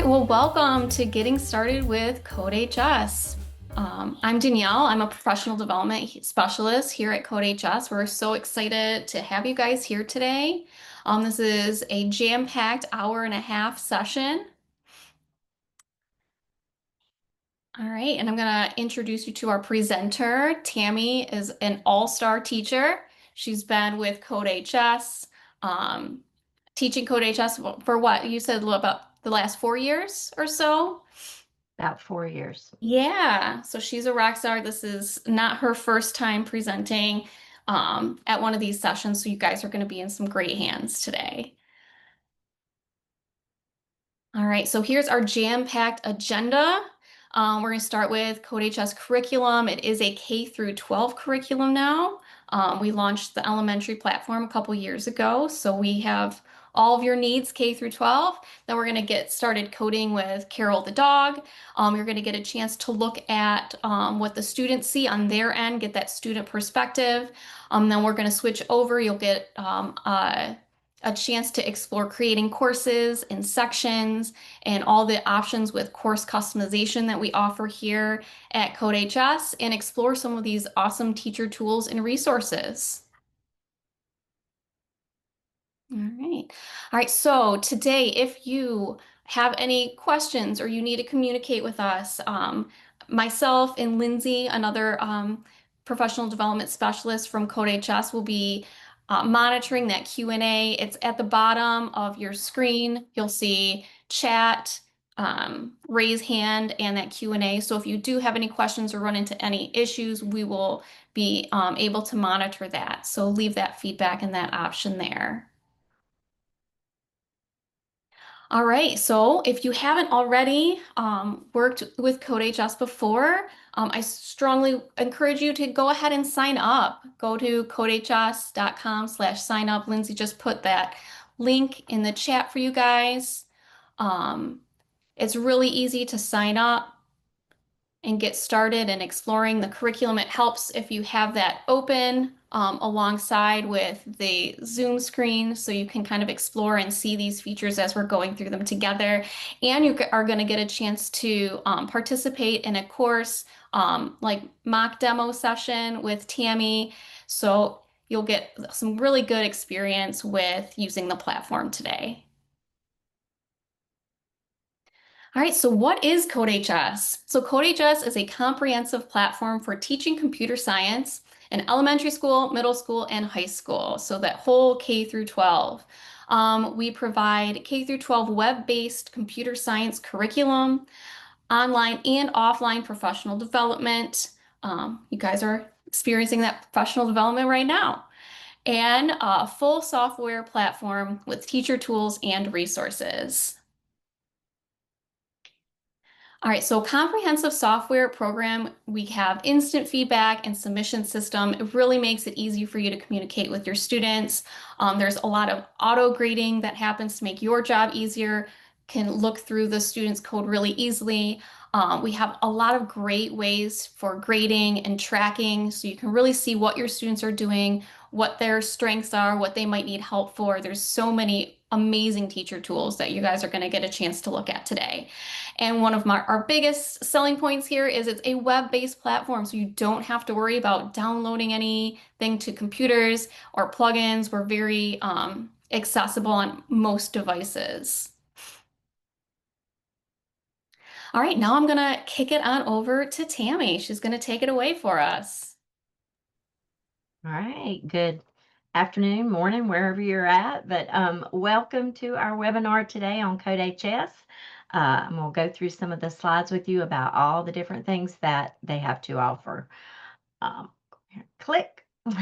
right, well, welcome to Getting Started with CodeHS. I'm Danielle. I'm a professional development specialist here at CodeHS. We're so excited to have you guys here today. This is a jam-packed hour-and-a-half session. All right, and I'm going to introduce you to our presenter. Tammie is an all-star teacher. She's been with CodeHS, um, teaching CodeHS for what? You said about the last 4 years or so? About 4 years. Yeah, so she's a rock star. This is not her first time presenting at one of these sessions, so you guys are going to be in some great hands today. All right, so here's our jam-packed agenda. We're going to start with CodeHS curriculum. It is a K through 12 curriculum now. We launched the elementary platform a couple years ago, so we have all of your needs K through 12. Then we're going to get started coding with Karel the Dog. You're going to get a chance to look at what the students see on their end, get that student perspective. Then we're going to switch over. You'll get a chance to explore creating courses and sections and all the options with course customization that we offer here at CodeHS and explore some of these awesome teacher tools and resources. All right. All right. So today, if you have any questions or you need to communicate with us, myself and Lindsay, another professional development specialist from CodeHS, will be monitoring that Q&A. It's at the bottom of your screen. You'll see chat, raise hand, and that Q&A. So if you do have any questions or run into any issues, we will be able to monitor that. So leave that feedback and that option there. All right, so if you haven't already worked with CodeHS before, I strongly encourage you to go ahead and sign up. Go to codehs.com/sign up. Lindsay just put that link in the chat for you guys. Um, it's really easy to sign up and get started in exploring the curriculum. It helps if you have that open alongside with the Zoom screen so you can kind of explore and see these features as we're going through them together. And you are going to get a chance to participate in a course like mock demo session with Tammie. So you'll get some really good experience with using the platform today. All right, so what is CodeHS? So CodeHS is a comprehensive platform for teaching computer science in elementary school, middle school, and high school. So that whole K through 12. We provide K through 12 web-based computer science curriculum, online and offline professional development. You guys are experiencing that professional development right now. And a full software platform with teacher tools and resources. All right, so comprehensive software program, we have instant feedback and submission system. It really makes it easy for you to communicate with your students. There's a lot of auto grading that happens to make your job easier, can look through the students' code really easily. We have a lot of great ways for grading and tracking, so you can really see what your students are doing, what their strengths are, what they might need help for. There's so many amazing teacher tools that you guys are going to get a chance to look at today. And one of our biggest selling points here is it's a web-based platform, so you don't have to worry about downloading anything to computers or plugins. We're very accessible on most devices. All right, now I'm gonna kick it on over to Tammie. She's gonna take it away for us. All right. Good afternoon, morning, wherever you're at. But welcome to our webinar today on CodeHS. And we'll go through some of the slides with you about all the different things that they have to offer. Click. All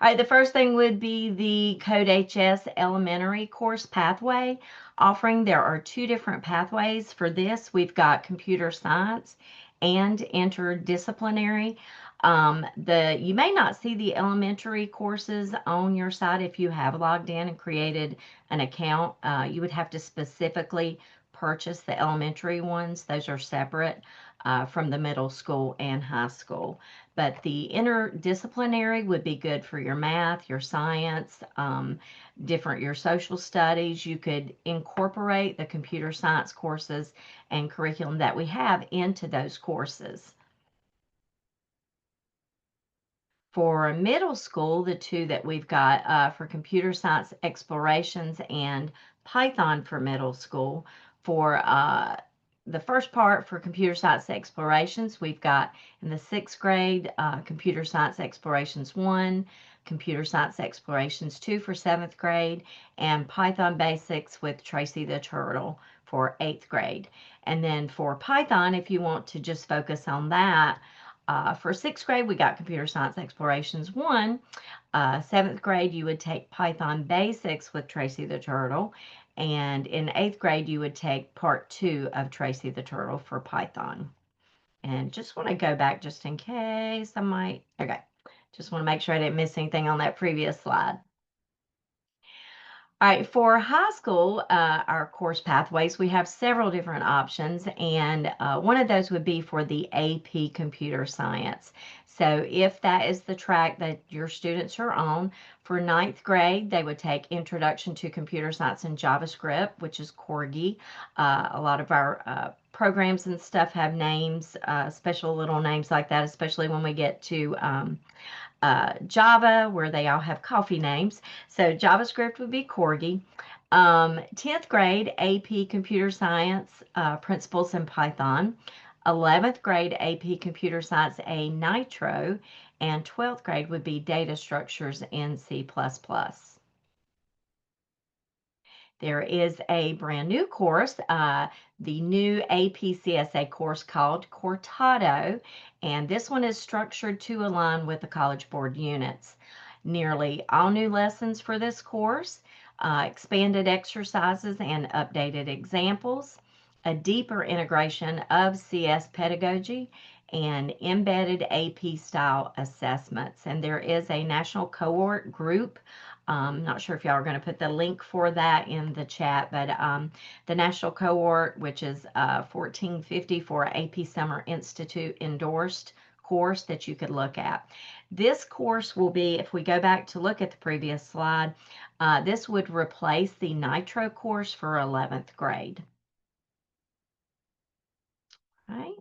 right, the first thing would be the CodeHS Elementary Course Pathway offering. There are two different pathways for this. We've got computer science and interdisciplinary. You may not see the elementary courses on your site if you have logged in and created an account. You would have to specifically purchase the elementary ones. Those are separate. from the middle school and high school. But the interdisciplinary would be good for your math, your science, your social studies. You could incorporate the computer science courses and curriculum that we have into those courses. For middle school, the two that we've got for computer science explorations and Python for middle school. For the first part for computer science explorations, we've got in the 6th grade, computer science explorations 1, computer science explorations 2 for 7th grade, and Python basics with Tracy the Turtle for 8th grade. And then for Python, if you want to just focus on that, for 6th grade, we got Computer Science Explorations 1. 7th grade, you would take Python Basics with Tracy the Turtle. And in 8th grade, you would take Part 2 of Tracy the Turtle for Python. And just want to go back just in case I might. Okay. Just want to make sure I didn't miss anything on that previous slide. All right, for high school, our course pathways, we have several different options, and one of those would be for the AP Computer Science. So if that is the track that your students are on, for 9th grade, they would take Introduction to Computer Science and JavaScript, which is Corgi. A lot of our programs and stuff have names, special little names like that, especially when we get to Java, where they all have coffee names. So JavaScript would be Corgi. 10th grade, AP Computer Science, Principles in Python. 11th grade, AP Computer Science, A Nitro. And 12th grade would be Data Structures in C++. There is a brand new course, the new APCSA course called Cortado, and this one is structured to align with the College Board units. Nearly all new lessons for this course, expanded exercises and updated examples, a deeper integration of CS pedagogy, and embedded AP style assessments. And there is a national cohort group. Not sure if y'all are going to put the link for that in the chat, but the national cohort, which is 1450 for AP Summer Institute endorsed course that you could look at. This course will be, if we go back to look at the previous slide, this would replace the Nitro course for 11th grade. Right.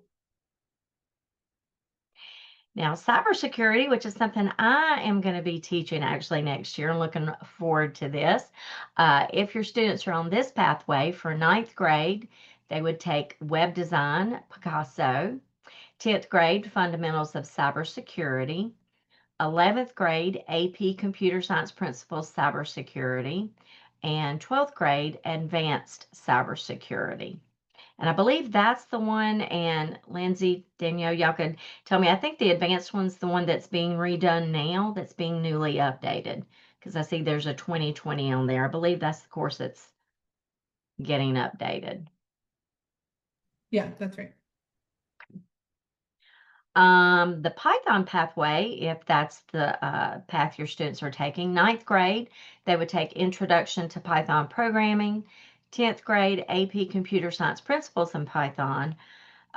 Now, cybersecurity, which is something I am going to be teaching actually next year. I'm looking forward to this. If your students are on this pathway for 9th grade, they would take Web Design, Picasso. 10th grade, Fundamentals of Cybersecurity. 11th grade, AP Computer Science Principles, Cybersecurity. And 12th grade, Advanced Cybersecurity. And I believe that's the one, and Lindsay, Danielle, y'all could tell me. I think the advanced one's the one that's being redone now, that's being newly updated, because I see there's a 2020 on there. I believe that's the course that's getting updated. Yeah, that's right. The Python pathway, if that's the path your students are taking, 9th grade, they would take Introduction to Python Programming. 10th grade, AP Computer Science Principles in Python.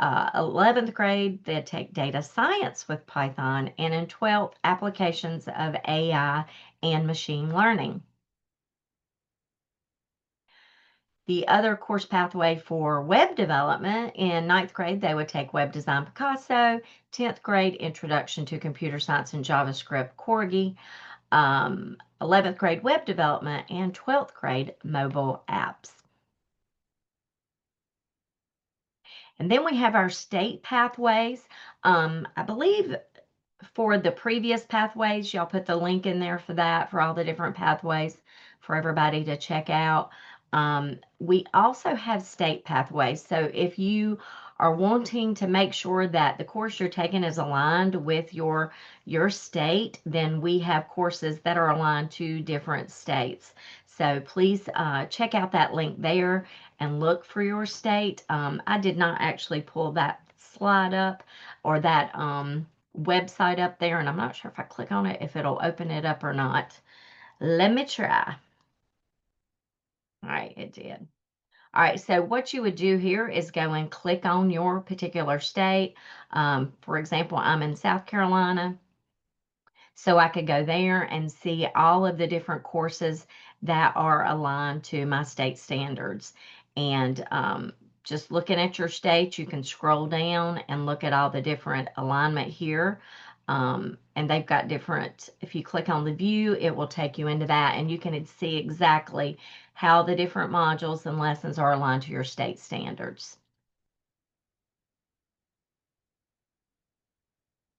11th grade, they'd take Data Science with Python. And in 12th, Applications of AI and Machine Learning. The other course pathway for web development, in 9th grade, they would take Web Design Picasso. 10th grade, Introduction to Computer Science and JavaScript, Corgi. 11th grade, Web Development. And 12th grade, Mobile Apps. And then we have our state pathways. I believe for the previous pathways, y'all put the link in there for that, for all the different pathways for everybody to check out. We also have state pathways. So if you are wanting to make sure that the course you're taking is aligned with your state, then we have courses that are aligned to different states. So please check out that link there and look for your state. I did not actually pull that slide up or that website up there, and I'm not sure if I click on it, if it'll open it up or not. Let me try. All right, it did. All right, so what you would do here is go and click on your particular state. For example, I'm in South Carolina, so I could go there and see all of the different courses that are aligned to my state standards. And just looking at your state, you can scroll down and look at all the different alignment here. And they've got different, if you click on the view, it will take you into that, and you can see exactly how the different modules and lessons are aligned to your state standards.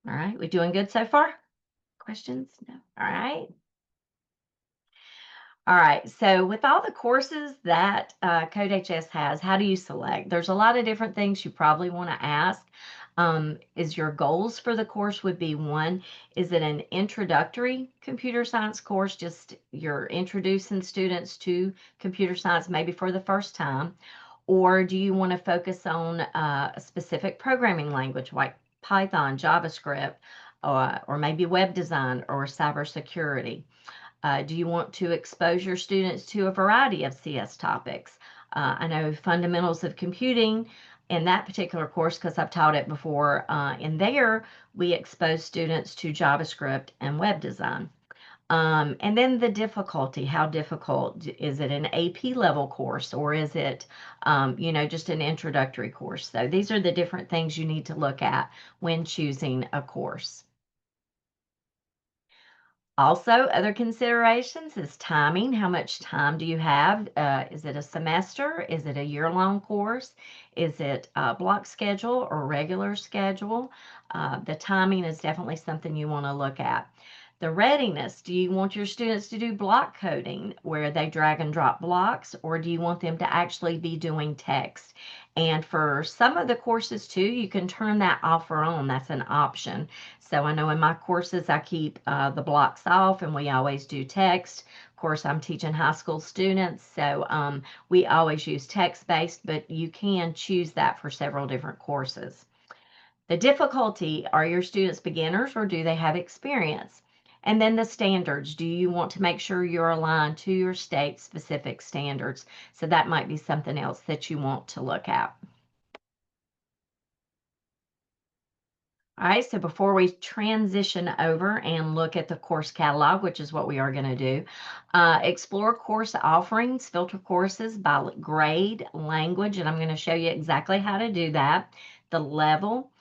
All right, we doing good so far? Questions? No. All right. All right, so with all the courses that CodeHS has, how do you select? There's a lot of different things you probably want to ask. Is your goals for the course would be one, is it an introductory computer science course, just you're introducing students to computer science maybe for the first time? Or do you want to focus on a specific programming language like Python, JavaScript, or maybe web design or cybersecurity? Do you want to expose your students to a variety of CS topics? I know fundamentals of computing in that particular course, because I've taught it before, in there, we expose students to JavaScript and web design. And then the difficulty, how difficult, is it an AP level course, or is it, just an introductory course? So these are the different things you need to look at when choosing a course. Also, other considerations is timing. How much time do you have? Is it a semester? Is it a year-long course? Is it a block schedule or regular schedule? The timing is definitely something you want to look at. The readiness, do you want your students to do block coding where they drag and drop blocks, or do you want them to actually be doing text? And for some of the courses too, you can turn that off or on. That's an option. So I know in my courses, I keep the blocks off and we always do text. Of course, I'm teaching high school students, so we always use text-based, but you can choose that for several different courses. The difficulty, are your students beginners or do they have experience? And then the standards, do you want to make sure you're aligned to your state specific standards? So that might be something else that you want to look at. All right, so before we transition over and look at the course catalog, which is what we are going to do, explore course offerings, filter courses by grade, language, and I'm going to show you exactly how to do that. The level,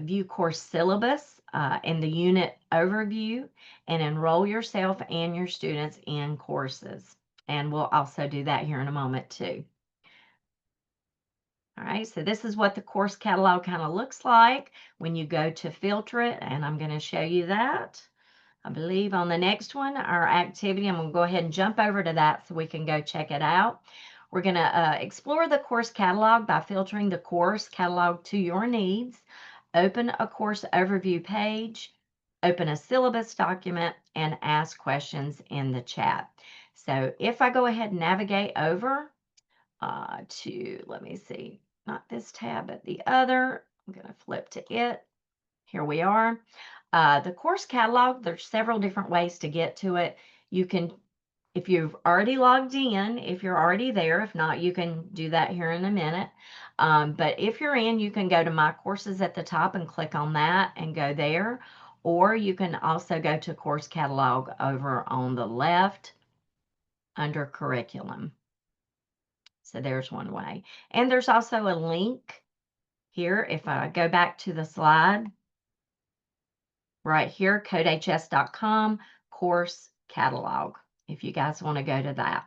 view course syllabus in the unit overview, and enroll yourself and your students in courses. And we'll also do that here in a moment too. All right, so this is what the course catalog kind of looks like when you go to filter it, and I'm going to show you that. I believe on the next one, our activity, I'm going to go ahead and jump over to that so we can go check it out. We're going to explore the course catalog by filtering the course catalog to your needs, open a course overview page, open a syllabus document, and ask questions in the chat. So if I go ahead and navigate over to, let me see, not this tab, but the other. I'm going to flip to it. Here we are. The course catalog, there's several different ways to get to it. You can, if you've already logged in, if you're already there, if not, you can do that here in a minute. But if you're in, you can go to My Courses at the top and click on that and go there. Or you can also go to Course Catalog over on the left under Curriculum. So there's one way. And there's also a link here. If I go back to the slide, right here, codehs.com, course catalog, if you guys want to go to that.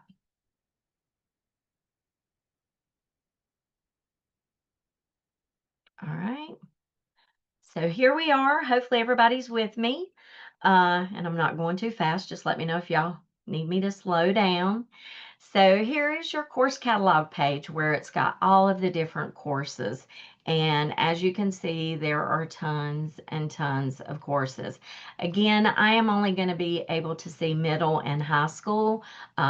All right. So here we are. Hopefully everybody's with me. And I'm not going too fast. Just let me know if y'all need me to slow down. So here is your course catalog page where it's got all of the different courses. And as you can see, there are tons and tons of courses. Again, I am only going to be able to see middle and high school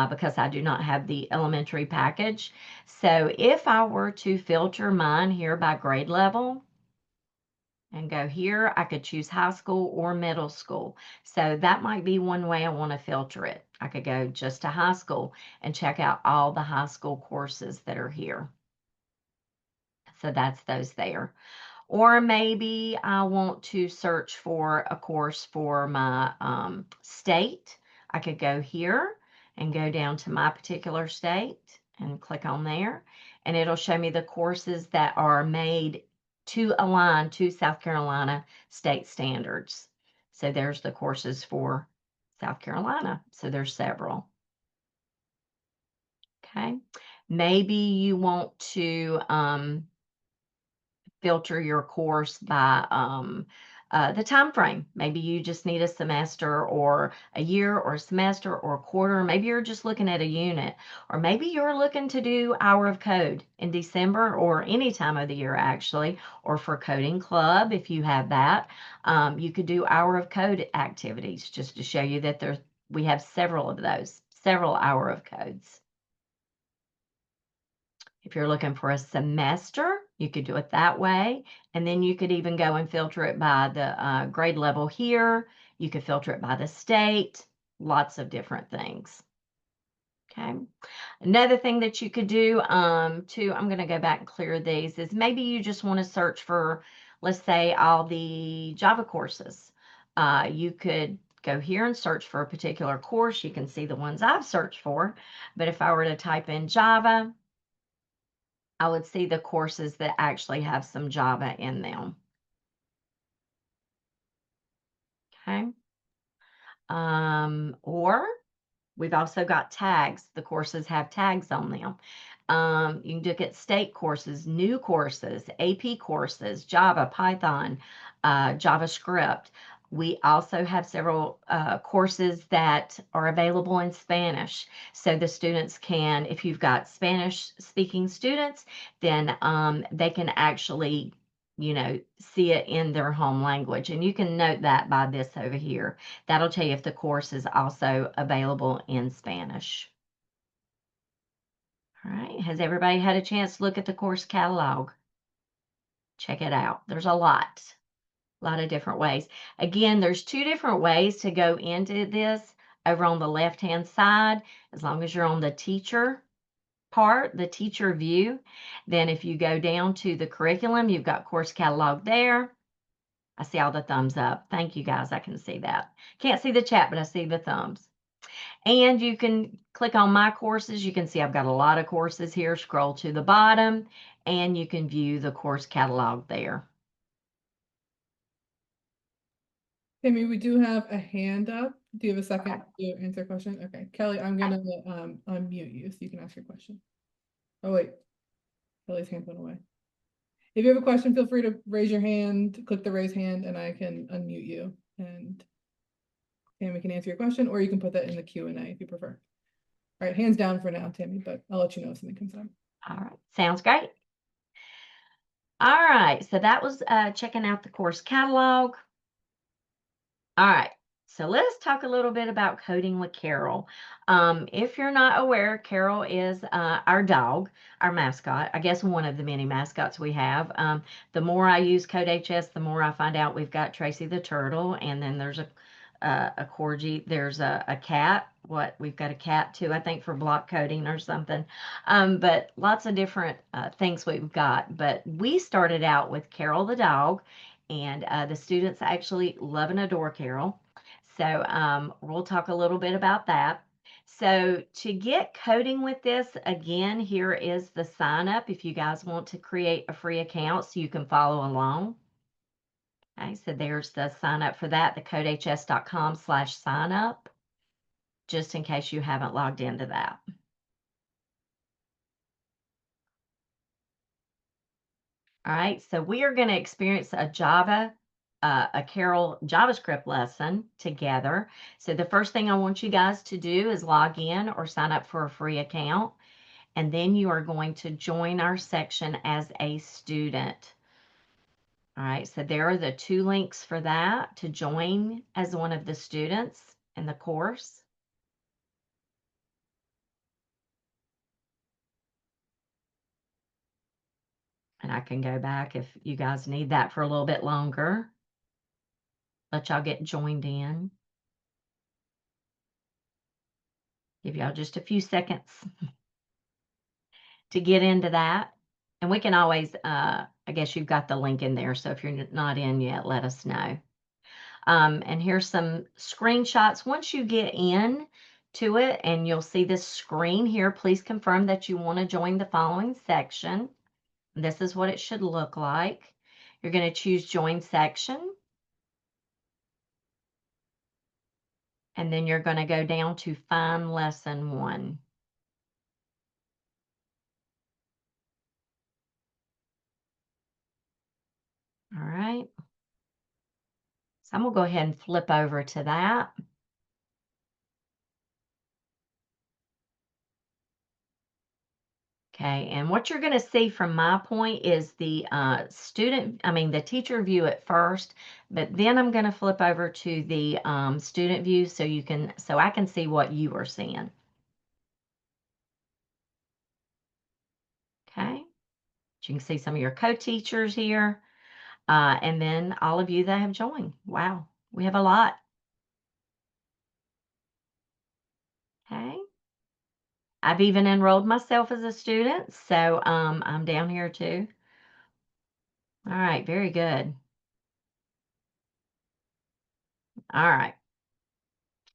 because I do not have the elementary package. So if I were to filter mine here by grade level, and go here, I could choose high school or middle school. So that might be one way I want to filter it. I could go just to high school and check out all the high school courses that are here. So that's those there. Or maybe I want to search for a course for my state. I could go here and go down to my particular state and click on there. And it'll show me the courses that are made to align to South Carolina state standards. So there's the courses for South Carolina. So there's several. Okay. Maybe you want to filter your course by the time frame. Maybe you just need a semester or a year or a semester or a quarter. Maybe you're just looking at a unit, or maybe you're looking to do hour of code in December or any time of the year actually, or for coding club if you have that. You could do hour of code activities just to show you that we have several of those, several hour of codes. If you're looking for a semester, you could do it that way. And then you could even go and filter it by the grade level here. You could filter it by the state, lots of different things. Okay. Another thing that you could do too, I'm going to go back and clear these, is maybe you just want to search for, let's say, all the Java courses. You could go here and search for a particular course. You can see the ones I've searched for. But if I were to type in Java, I would see the courses that actually have some Java in them. Okay. Or we've also got tags. The courses have tags on them. You can look at state courses, new courses, AP courses, Java, Python, JavaScript. We also have several courses that are available in Spanish. So the students can, if you've got Spanish speaking students, then they can actually, see it in their home language. And you can note that by this over here. That'll tell you if the course is also available in Spanish. All right, has everybody had a chance to look at the course catalog? Check it out. There's a lot of different ways. Again, there's two different ways to go into this. Over on the left-hand side, as long as you're on the teacher part, the teacher view, then if you go down to the curriculum, you've got course catalog there. I see all the thumbs up. Thank you guys. I can see that. Can't see the chat, but I see the thumbs. And you can click on my courses. You can see I've got a lot of courses here. Scroll to the bottom and you can view the course catalog there. Tammie, we do have a hand up. Do you have a second to answer a question? Okay, Kelly, I'm gonna unmute you so you can ask your question. Oh wait, Kelly's hand went away. If you have a question, feel free to raise your hand, click the raise hand, and I can unmute you, and Tammie can answer your question, or you can put that in the Q&A if you prefer. All right, hands down for now, Tammie, but I'll let you know if something comes up. All right, sounds great. All right, so that was checking out the course catalog. All right, so let's talk a little bit about coding with Karel. If you're not aware, Karel is our dog, our mascot. I guess one of the many mascots we have. The more I use CodeHS, the more I find out we've got Tracy the turtle, and then there's a corgi. There's a cat. We've got a cat too, I think, for block coding or something. But lots of different things we've got. But we started out with Karel the Dog. And the students actually love and adore Karel. So we'll talk a little bit about that. So to get coding with this, again, here is the sign up if you guys want to create a free account so you can follow along. Okay, so there's the sign up for that, the codehs.com/sign up, just in case you haven't logged into that. All right, so we are going to experience a Karel JavaScript lesson together. So the first thing I want you guys to do is log in or sign up for a free account. And then you are going to join our section as a student. All right, so there are the two links for that to join as one of the students in the course. And I can go back if you guys need that for a little bit longer. Let y'all get joined in. Give y'all just a few seconds to get into that. And we can always, I guess you've got the link in there. So if you're not in yet, let us know. And here's some screenshots. Once you get in to it and you'll see this screen here, please confirm that you want to join the following section. This is what it should look like. You're going to choose Join Section. And then you're going to go down to Find Lesson 1. All right. So I'm going to go ahead and flip over to that. Okay, and what you're going to see from my point is the the teacher view at first, but then I'm going to flip over to the student view so I can see what you are seeing. Okay, you can see some of your co-teachers here, and then all of you that have joined. Wow, we have a lot. Okay. I've even enrolled myself as a student, so I'm down here too. All right, very good. All right.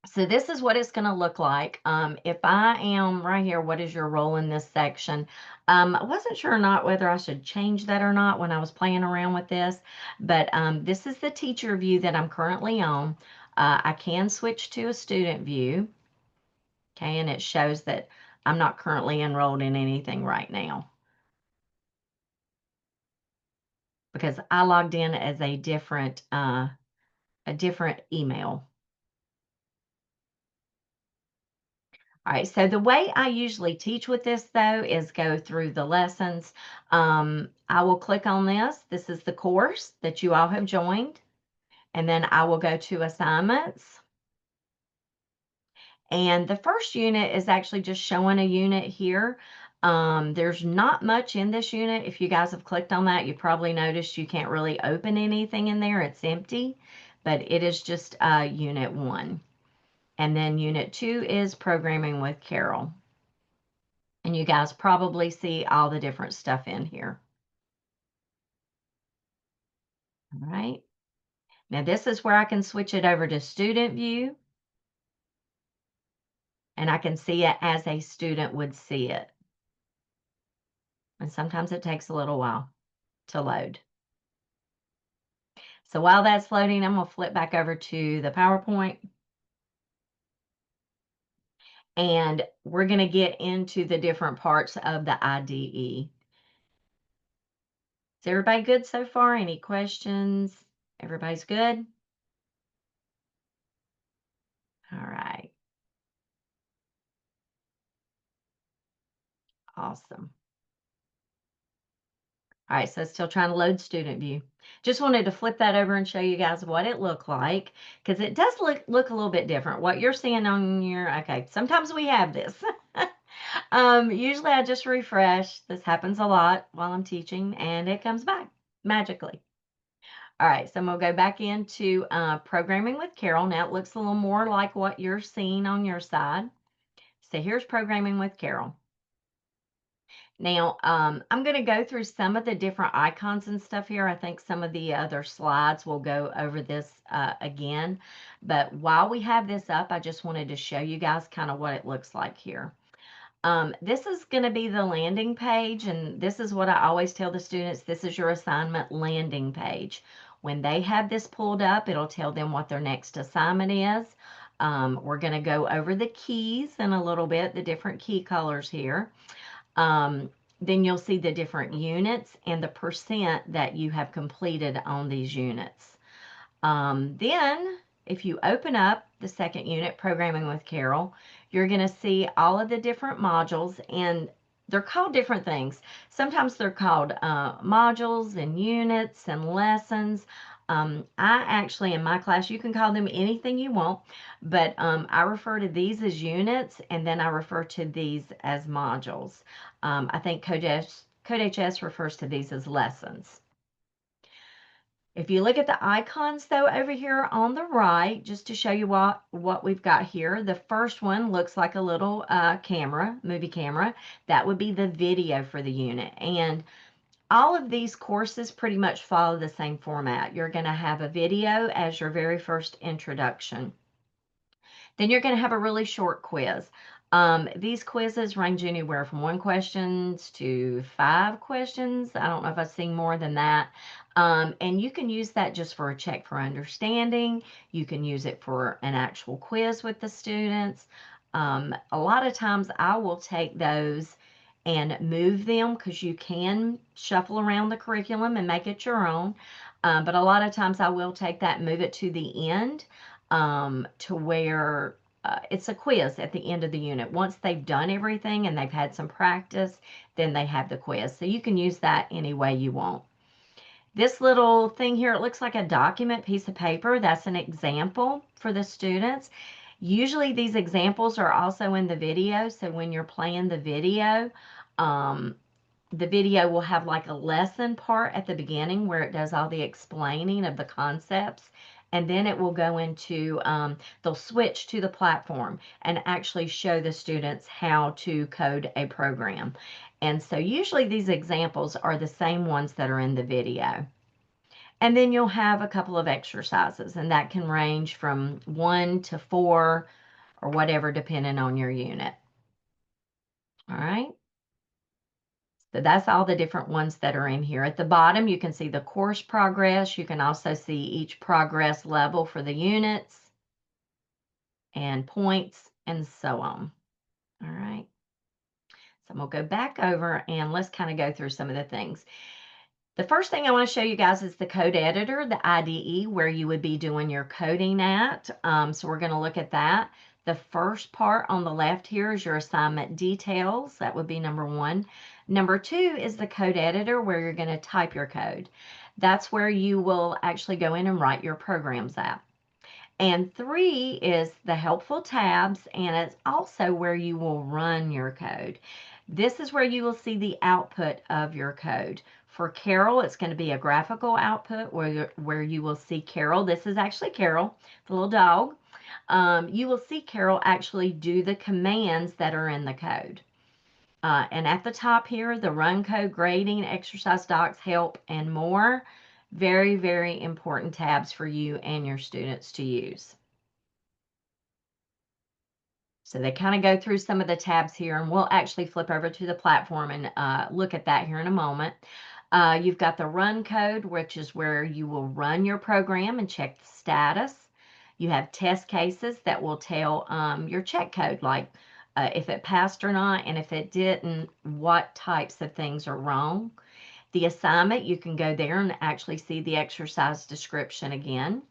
So this is what it's going to look like. If I am right here, what is your role in this section? I wasn't sure or not whether I should change that or not when I was playing around with this, but this is the teacher view that I'm currently on. I can switch to a student view, okay, and it shows that I'm not currently enrolled in anything right now because I logged in as a different email. All right, so the way I usually teach with this, though, is go through the lessons. I will click on this. This is the course that you all have joined. And then I will go to assignments. And the first unit is actually just showing a unit here. There's not much in this unit. If you guys have clicked on that, you probably noticed you can't really open anything in there. It's empty, but it is just unit 1. And then unit 2 is programming with Karel. And you guys probably see all the different stuff in here. All right. Now this is where I can switch it over to student view. And I can see it as a student would see it. And sometimes it takes a little while to load. So while that's loading, I'm going to flip back over to the PowerPoint. And we're going to get into the different parts of the IDE. Is everybody good so far? Any questions? Everybody's good? All right. Awesome. All right, so it's still trying to load student view. Just wanted to flip that over and show you guys what it looked like because it does look a little bit different. What you're seeing on your, okay, sometimes we have this. Usually I just refresh. This happens a lot while I'm teaching and it comes back magically. All right, so I'm going to go back into programming with Karel. Now it looks a little more like what you're seeing on your side. So here's programming with Karel. Now, I'm going to go through some of the different icons and stuff here. I think some of the other slides will go over this again. But while we have this up, I just wanted to show you guys kind of what it looks like here. This is going to be the landing page, and this is what I always tell the students. This is your assignment landing page. When they have this pulled up, it'll tell them what their next assignment is. We're going to go over the keys in a little bit, the different key colors here. Then you'll see the different units and the percent that you have completed on these units. Then, if you open up the second unit, Programming with Karel, you're going to see all of the different modules, and they're called different things. Sometimes they're called modules and units and lessons. I actually, in my class, you can call them anything you want, but I refer to these as units, and then I refer to these as modules. I think CodeHS refers to these as lessons. If you look at the icons though over here on the right, just to show you what we've got here, the first one looks like a little camera, movie camera. That would be the video for the unit. And all of these courses pretty much follow the same format. You're going to have a video as your very first introduction. Then you're going to have a really short quiz. These quizzes range anywhere from 1 questions to 5 questions. I don't know if I've seen more than that. And you can use that just for a check for understanding. You can use it for an actual quiz with the students. A lot of times I will take those and move them because you can shuffle around the curriculum and make it your own. But a lot of times I will take that and move it to the end to where it's a quiz at the end of the unit. Once they've done everything and they've had some practice, then they have the quiz. So you can use that any way you want. This little thing here, it looks like a document piece of paper. That's an example for the students. Usually these examples are also in the video. So when you're playing the video will have like a lesson part at the beginning where it does all the explaining of the concepts. And then it will go into, they'll switch to the platform and actually show the students how to code a program. And so usually these examples are the same ones that are in the video. And then you'll have a couple of exercises, and that can range from 1 to 4 or whatever, depending on your unit. All right. So that's all the different ones that are in here. At the bottom, you can see the course progress. You can also see each progress level for the units and points and so on. All right. So I'm going to go back over and let's kind of go through some of the things. The first thing I want to show you guys is the code editor, the IDE, where you would be doing your coding at. So we're going to look at that. The first part on the left here is your assignment details. That would be number 1. Number 2 is the code editor where you're going to type your code. That's where you will actually go in and write your programs at. And 3 is the helpful tabs, and it's also where you will run your code. This is where you will see the output of your code. For Karel, it's going to be a graphical output where you will see Karel. This is actually Karel, the little dog. You will see Karel actually do the commands that are in the code. And at the top here, the run code, grading, exercise docs, help, and more. Very, very important tabs for you and your students to use. So they kind of go through some of the tabs here, and we'll actually flip over to the platform and look at that here in a moment. You've got the run code, which is where you will run your program and check the status. You have test cases that will tell your check code, like if it passed or not, and if it didn't, what types of things are wrong. The assignment, you can go there and actually see the exercise description again.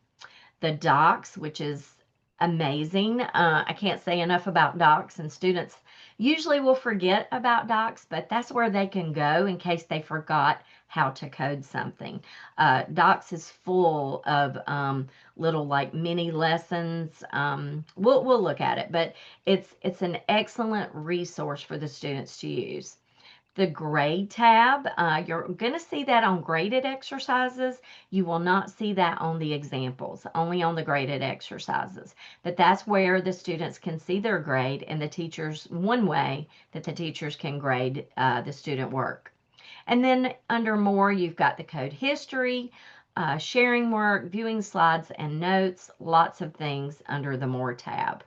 The docs, which is amazing. I can't say enough about docs, and students usually will forget about docs, but that's where they can go in case they forgot how to code something. Docs is full of little like mini lessons. We'll look at it, but it's an excellent resource for the students to use. The grade tab, you're going to see that on graded exercises. You will not see that on the examples, only on the graded exercises. But that's where the students can see their grade, and the teachers, one way that the teachers can grade the student work. And then under more, you've got the code history, sharing work, viewing slides and notes, lots of things under the more tab.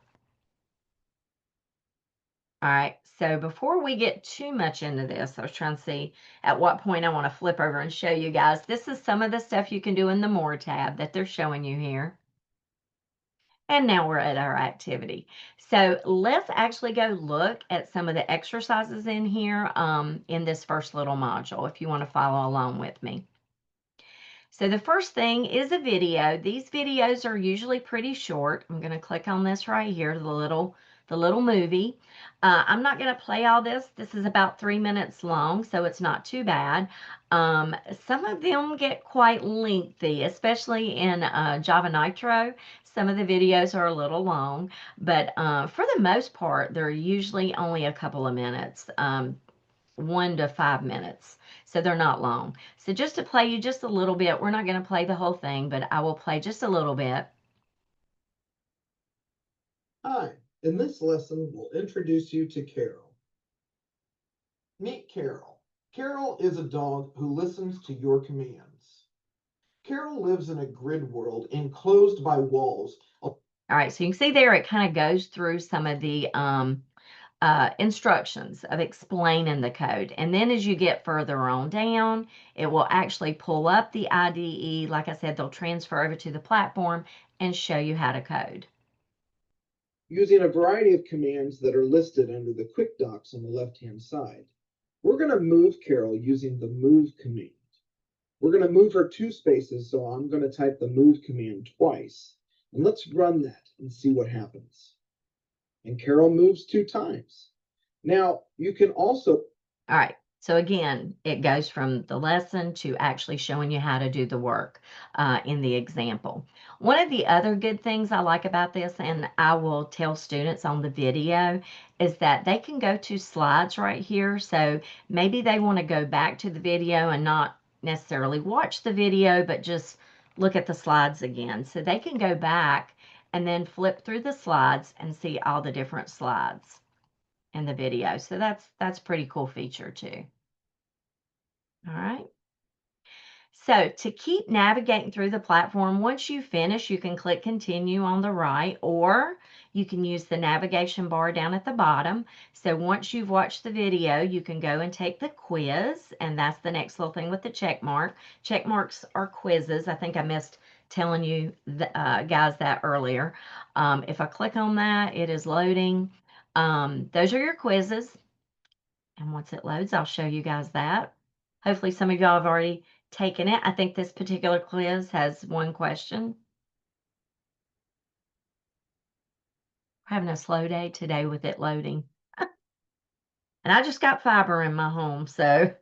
All right, so before we get too much into this, I was trying to see at what point I want to flip over and show you guys. This is some of the stuff you can do in the More tab that they're showing you here. And now we're at our activity. So let's actually go look at some of the exercises in here in this first little module, if you want to follow along with me. So the first thing is a video. These videos are usually pretty short. I'm going to click on this right here, the little movie. I'm not going to play all this. This is about 3 minutes long, so it's not too bad. Some of them get quite lengthy, especially in Java Nitro. Some of the videos are a little long, but for the most part, they're usually only a couple of minutes, 1 to 5 minutes. so they're not long. So just to play you just a little bit, we're not going to play the whole thing, but I will play just a little bit. Hi, in this lesson, we'll introduce you to Karel. Meet Karel. Karel is a dog who listens to your commands. Karel lives in a grid world enclosed by walls. All right, so you can see there it kind of goes through some of the instructions of explaining the code. And then as you get further on down, it will actually pull up the IDE. Like I said, they'll transfer over to the platform and show you how to code. Using a variety of commands that are listed under the quick docs on the left-hand side. We're going to move Karel using the move command. We're going to move her 2 spaces, so I'm going to type the move command twice. And let's run that and see what happens. And Karel moves 2 times. Now, you can also... All right, so again, it goes from the lesson to actually showing you how to do the work in the example. One of the other good things I like about this, and I will tell students on the video, is that they can go to slides right here. So maybe they want to go back to the video and not necessarily watch the video, but just look at the slides again. So they can go back and then flip through the slides and see all the different slides in the video. So that's pretty cool feature too. All right. So to keep navigating through the platform, once you finish, you can click continue on the right, or you can use the navigation bar down at the bottom. So once you've watched the video, you can go and take the quiz, and that's the next little thing with the check mark. Check marks are quizzes. I think I missed telling you guys that earlier. If I click on that, it is loading. Those are your quizzes. And once it loads, I'll show you guys that. Hopefully some of y'all have already taken it. I think this particular quiz has 1 question. We're having a slow day today with it loading. And I just got fiber in my home, so.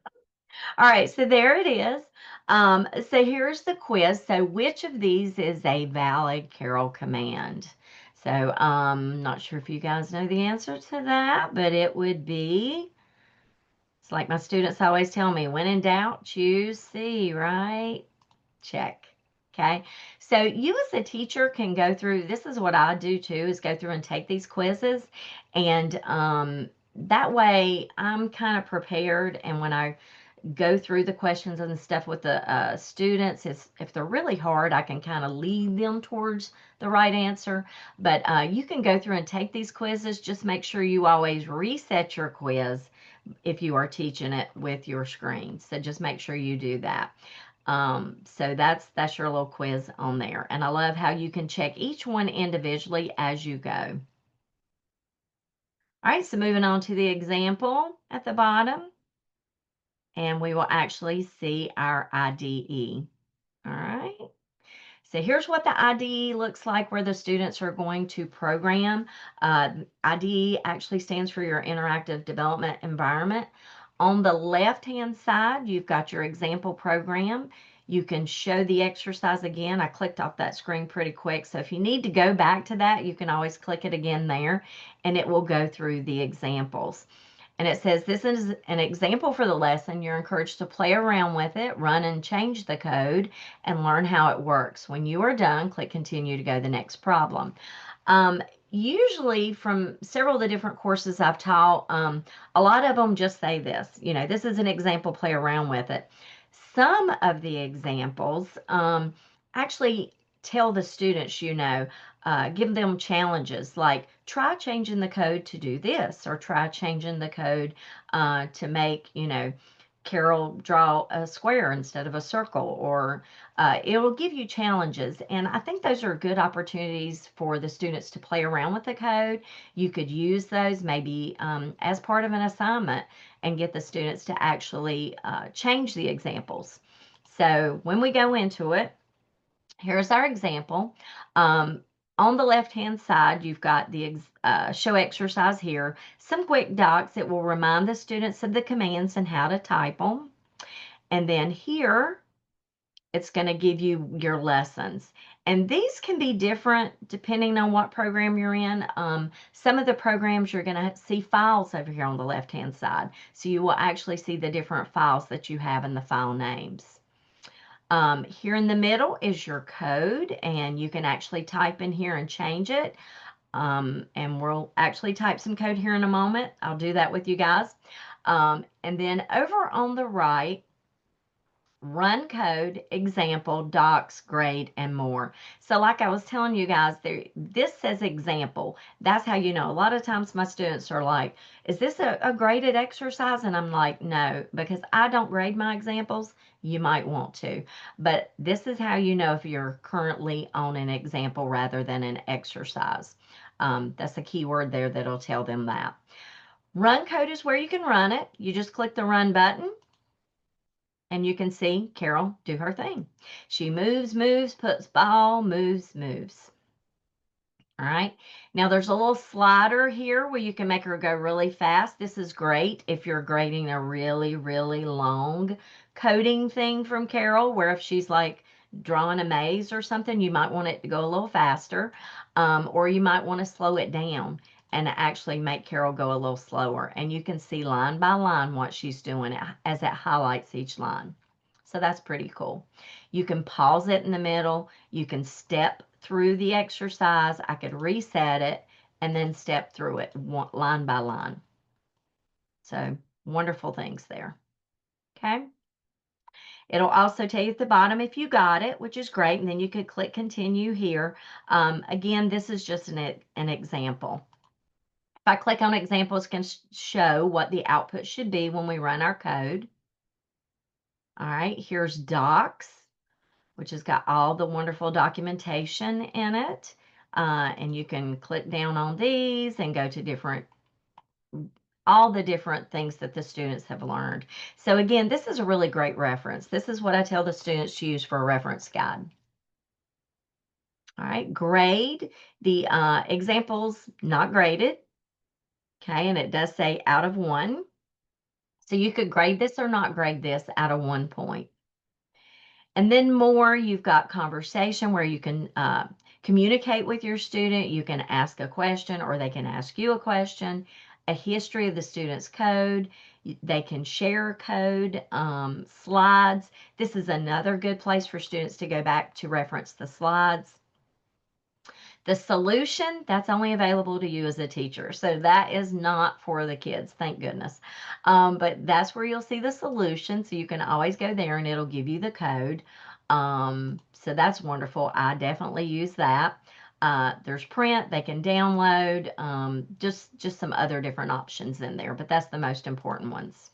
All right, so there it is. So here's the quiz. So which of these is a valid Karel command? So not sure if you guys know the answer to that, but it would be, it's like my students always tell me, when in doubt, choose C, right? Check. Okay. So you as a teacher can go through, this is what I do too, is go through and take these quizzes. And that way I'm kind of prepared. And when I go through the questions and stuff with the students, if they're really hard, I can kind of lead them towards the right answer. But you can go through and take these quizzes. Just make sure you always reset your quiz if you are teaching it with your screen. So just make sure you do that. So that's your little quiz on there. And I love how you can check each one individually as you go. All right, so moving on to the example at the bottom. And we will actually see our IDE. All right. So here's what the IDE looks like where the students are going to program. IDE actually stands for your Interactive Development Environment. On the left-hand side, you've got your example program. You can show the exercise again. I clicked off that screen pretty quick. So if you need to go back to that, you can always click it again there, and it will go through the examples. And it says, this is an example for the lesson. You're encouraged to play around with it, run and change the code, and learn how it works. When you are done, click continue to go to the next problem. Usually from several of the different courses I've taught, a lot of them just say this, this is an example, play around with it. Some of the examples actually tell the students, give them challenges like try changing the code to do this, or try changing the code to make, Karel draw a square instead of a circle, or it will give you challenges. And I think those are good opportunities for the students to play around with the code. You could use those maybe as part of an assignment and get the students to actually change the examples. So when we go into it, here's our example. On the left-hand side, you've got the show exercise here. Some quick docs that will remind the students of the commands and how to type them. And then here, it's going to give you your lessons. And these can be different depending on what program you're in. Some of the programs you're going to see files over here on the left-hand side. So you will actually see the different files that you have in the file names. Here in the middle is your code, and you can actually type in here and change it. And we'll actually type some code here in a moment. I'll do that with you guys. And then over on the right, run code, example, docs, grade, and more. So like I was telling you guys, this says example. That's how you know. A lot of times my students are like, is this a graded exercise? And I'm like, no, because I don't grade my examples. You might want to. But this is how you know if you're currently on an example rather than an exercise. That's a keyword there that'll tell them that. Run code is where you can run it. You just click the run button. And you can see Karel do her thing. She moves, puts ball, moves. All right. Now there's a little slider here where you can make her go really fast. This is great if you're grading a really, really long coding thing from Karel, where if she's like drawing a maze or something, you might want it to go a little faster, or you might want to slow it down and actually make Karel go a little slower. And you can see line by line what she's doing as it highlights each line. So that's pretty cool. You can pause it in the middle. You can step through the exercise. I could reset it and then step through it line by line. So wonderful things there. Okay. It'll also tell you at the bottom if you got it, which is great. And then you could click continue here. Again, this is just an example. If I click on examples, it can show what the output should be when we run our code. All right, here's docs, which has got all the wonderful documentation in it. And you can click down on these and go to all the different things that the students have learned. So again, this is a really great reference. This is what I tell the students to use for a reference guide. All right, grade. The examples not graded. Okay, and it does say out of 1. So you could grade this or not grade this out of 1 point. And then more, you've got conversation where you can communicate with your student. You can ask a question or they can ask you a question. A history of the student's code. They can share code, slides. This is another good place for students to go back to reference the slides. The solution, that's only available to you as a teacher. So that is not for the kids, thank goodness. But that's where you'll see the solution. So you can always go there and it'll give you the code. So that's wonderful. I definitely use that. There's print, they can download, just some other different options in there, but that's the most important ones.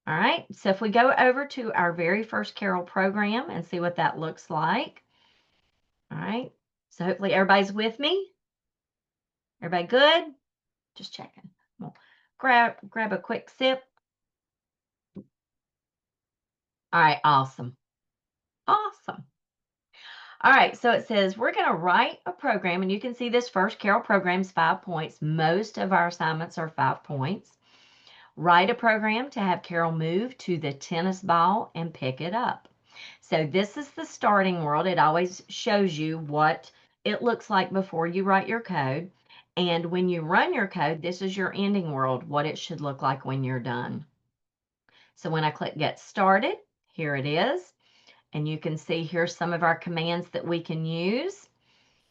All right, so if we go over to our very first Karel program and see what that looks like. All right, so hopefully everybody's with me. Everybody good? Just checking. We'll grab a quick sip. All right, awesome. Awesome. All right, so it says we're going to write a program, and you can see this first Karel program is 5 points. Most of our assignments are 5 points. Write a program to have Karel move to the tennis ball and pick it up. So this is the starting world. It always shows you what it looks like before you write your code. And when you run your code, this is your ending world, what it should look like when you're done. So when I click Get Started, here it is. And you can see here's some of our commands that we can use.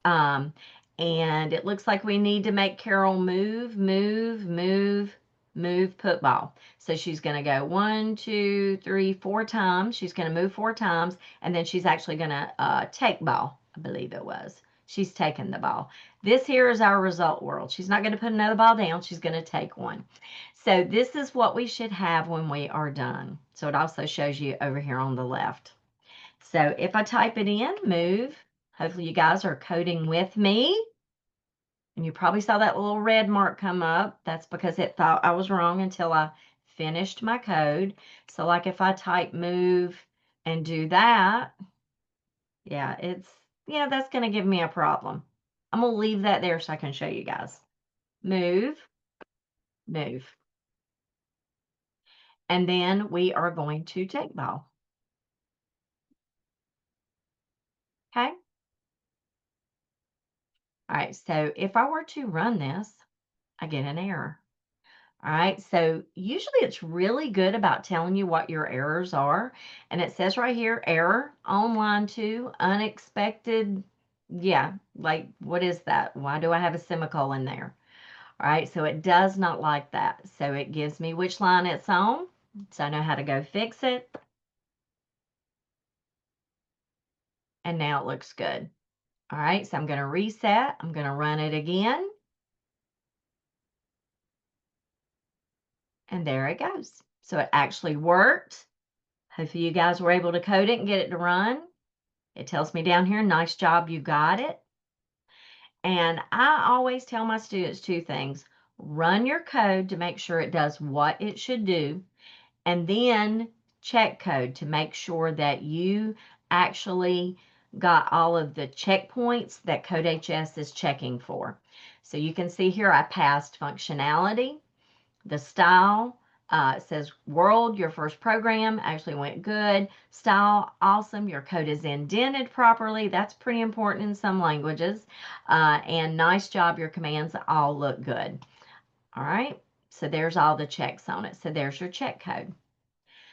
And it looks like we need to make Karel move, put ball. So she's going to go 1, 2, 3, 4 times. She's going to move 4 times, and then she's actually going to take ball, I believe it was. She's taken the ball. This here is our result world. She's not going to put another ball down. She's going to take one. So this is what we should have when we are done. So it also shows you over here on the left. So if I type it in, move, hopefully you guys are coding with me. And you probably saw that little red mark come up. That's because it thought I was wrong until I finished my code. So like if I type move and do that, yeah, that's going to give me a problem. I'm going to leave that there so I can show you guys. Move. And then we are going to take ball. Okay. All right, so if I were to run this, I get an error. All right, so usually it's really good about telling you what your errors are. And it says right here, error on line 2, unexpected. Yeah, like what is that? Why do I have a semicolon there? All right, so it does not like that. So it gives me which line it's on, so I know how to go fix it. And now it looks good. All right, so I'm going to reset. I'm going to run it again. And there it goes. So it actually worked. Hopefully you guys were able to code it and get it to run. It tells me down here, nice job, you got it. And I always tell my students 2 things. Run your code to make sure it does what it should do, and then check code to make sure that you actually got all of the checkpoints that CodeHS is checking for. So you can see here I passed functionality, the style. It says world, your first program actually went good. Style, awesome. Your code is indented properly. That's pretty important in some languages. And nice job, your commands all look good. All right, so there's all the checks on it. So there's your check code.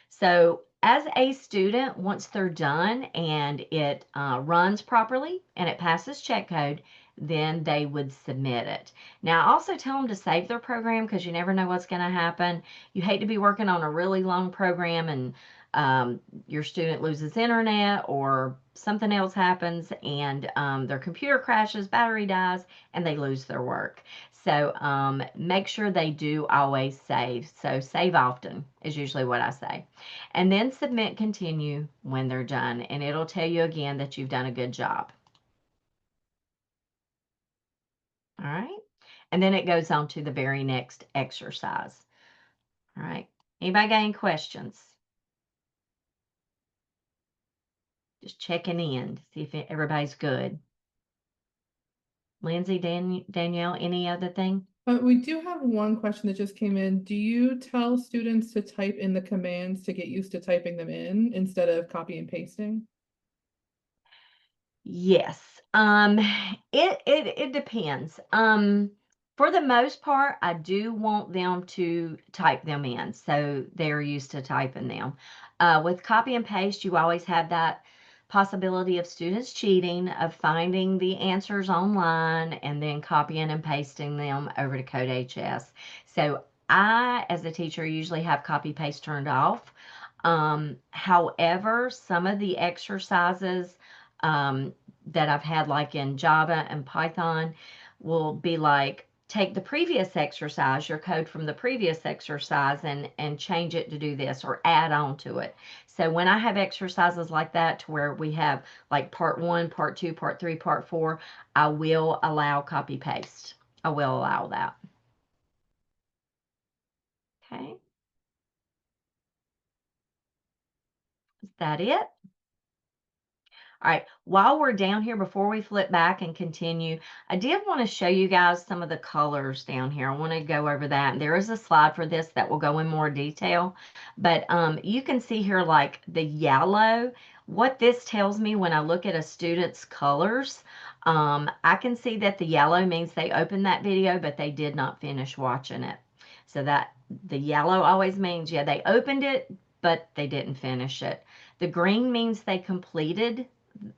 So as a student, once they're done and it runs properly and it passes check code, then they would submit it. Now, I also tell them to save their program because you never know what's going to happen. You hate to be working on a really long program and your student loses internet or something else happens and their computer crashes, battery dies, and they lose their work. So make sure they do always save. So save often is usually what I say. And then submit continue when they're done. And it'll tell you again that you've done a good job. All right. And then it goes on to the very next exercise. All right. Anybody got any questions? Just checking in to see if everybody's good. Lindsay, Danielle, any other thing? We do have one question that just came in. Do you tell students to type in the commands to get used to typing them in instead of copy and pasting? Yes. It depends. For the most part, I do want them to type them in, so they're used to typing them. With copy and paste, you always have that possibility of students cheating, of finding the answers online and then copying and pasting them over to CodeHS. So I, as a teacher, usually have copy paste turned off. However, some of the exercises that I've had like in Java and Python will be like, take the previous exercise, your code from the previous exercise and change it to do this or add on to it. So when I have exercises like that to where we have like part 1, part 2, part 3, part 4, I will allow copy paste. I will allow that. Okay. Is that it? All right, while we're down here, before we flip back and continue, I did want to show you guys some of the colors down here. I want to go over that. And there is a slide for this that will go in more detail, but you can see here like the yellow. What this tells me when I look at a student's colors, I can see that the yellow means they opened that video, but they did not finish watching it. So that the yellow always means, yeah, they opened it, but they didn't finish it. The green means they completed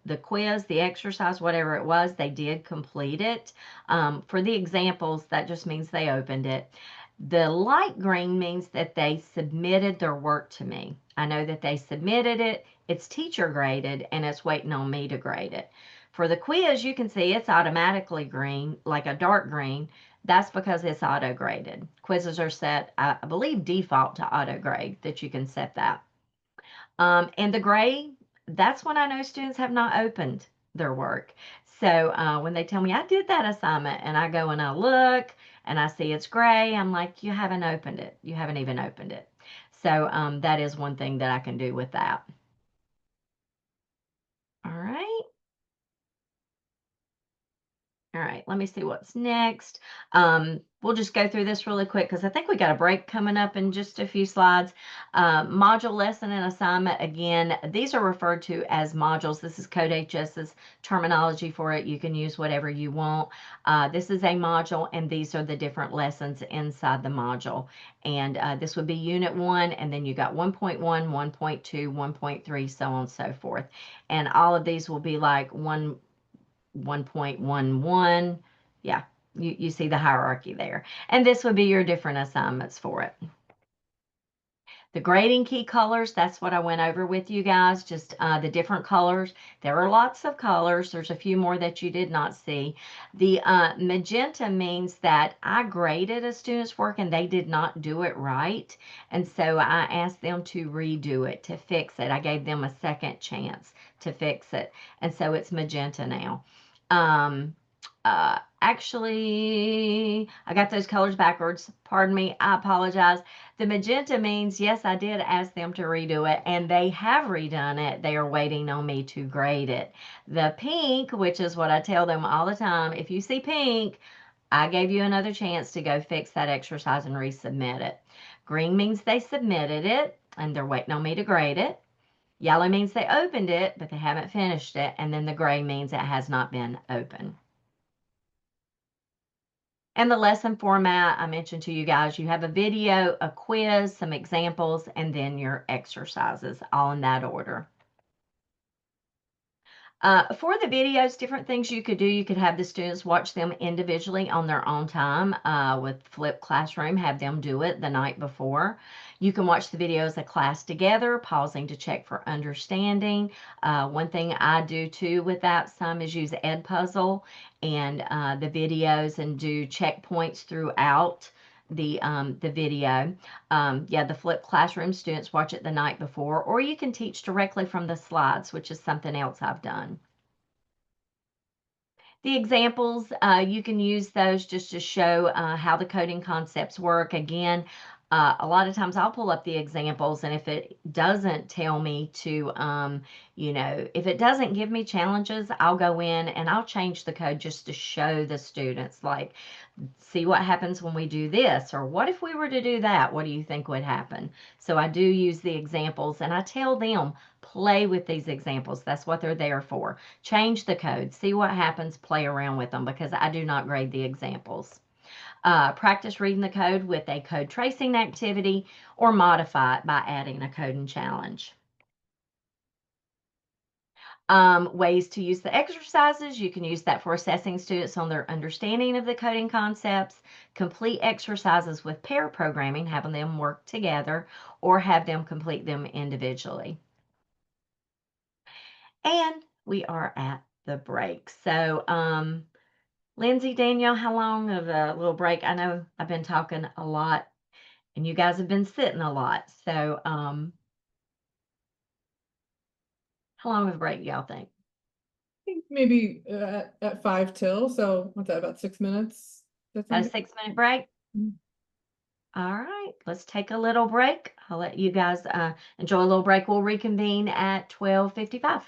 the quiz, the exercise, whatever it was, they did complete it. For the examples, that just means they opened it. The light green means that they submitted their work to me. I know that they submitted it, it's teacher graded, and it's waiting on me to grade it. For the quiz, you can see it's automatically green, like a dark green. That's because it's auto graded. Quizzes are set, I believe, default to auto grade, that you can set that. And the gray, that's when I know students have not opened their work. So when they tell me I did that assignment and I go and I look and I see it's gray, I'm like, you haven't opened it. You haven't even opened it. So that is one thing that I can do with that. All right. All right, let me see what's next. we'll just go through this really quick because I think we got a break coming up in just a few slides. Module lesson and assignment. Again, these are referred to as modules. This is CodeHS's terminology for it. You can use whatever you want. This is a module, and these are the different lessons inside the module. And this would be Unit 1, and then you got 1.1, 1.2, 1.3, so on and so forth. And all of these will be like 1.11. Yeah. You see the hierarchy there. And this would be your different assignments for it. The grading key colors, that's what I went over with you guys, just the different colors. There are lots of colors. There's a few more that you did not see. The magenta means that I graded a student's work and they did not do it right. And so I asked them to redo it, to fix it. I gave them a second chance to fix it. And so it's magenta now. Actually, I got those colors backwards. Pardon me. I apologize. The magenta means, yes, I did ask them to redo it, and they have redone it. They are waiting on me to grade it. The pink, which is what I tell them all the time, if you see pink, I gave you another chance to go fix that exercise and resubmit it. Green means they submitted it, and they're waiting on me to grade it. Yellow means they opened it, but they haven't finished it. And then the gray means it has not been opened. And the lesson format, I mentioned to you guys, you have a video, a quiz, some examples, and then your exercises, all in that order. For the videos, different things you could do. You could have the students watch them individually on their own time with Flipped Classroom, have them do it the night before. You can watch the video as a class together, pausing to check for understanding. One thing I do too with that some is use Edpuzzle and the videos and do checkpoints throughout the video. Yeah, the Flipped Classroom students watch it the night before, or you can teach directly from the slides, which is something else I've done. The examples, you can use those just to show how the coding concepts work. Again, a lot of times I'll pull up the examples, and if it doesn't tell me to, if it doesn't give me challenges, I'll go in and I'll change the code just to show the students, like, see what happens when we do this, or what if we were to do that? What do you think would happen? So I do use the examples, and I tell them, play with these examples. That's what they're there for. Change the code, see what happens, play around with them, because I do not grade the examples. Practice reading the code with a code tracing activity, or modify it by adding a coding challenge. Ways to use the exercises. You can use that for assessing students on their understanding of the coding concepts, complete exercises with pair programming, having them work together, or have them complete them individually. And we are at the break. So, Lindsay, Danielle, how long of a little break? I know I've been talking a lot and you guys have been sitting a lot. So, how long of a break y'all think? I think maybe at 5 till, so what's that, about 6 minutes? That's A 6-minute break? Mhm. All right, let's take a little break. I'll let you guys enjoy a little break. We'll reconvene at 12:55.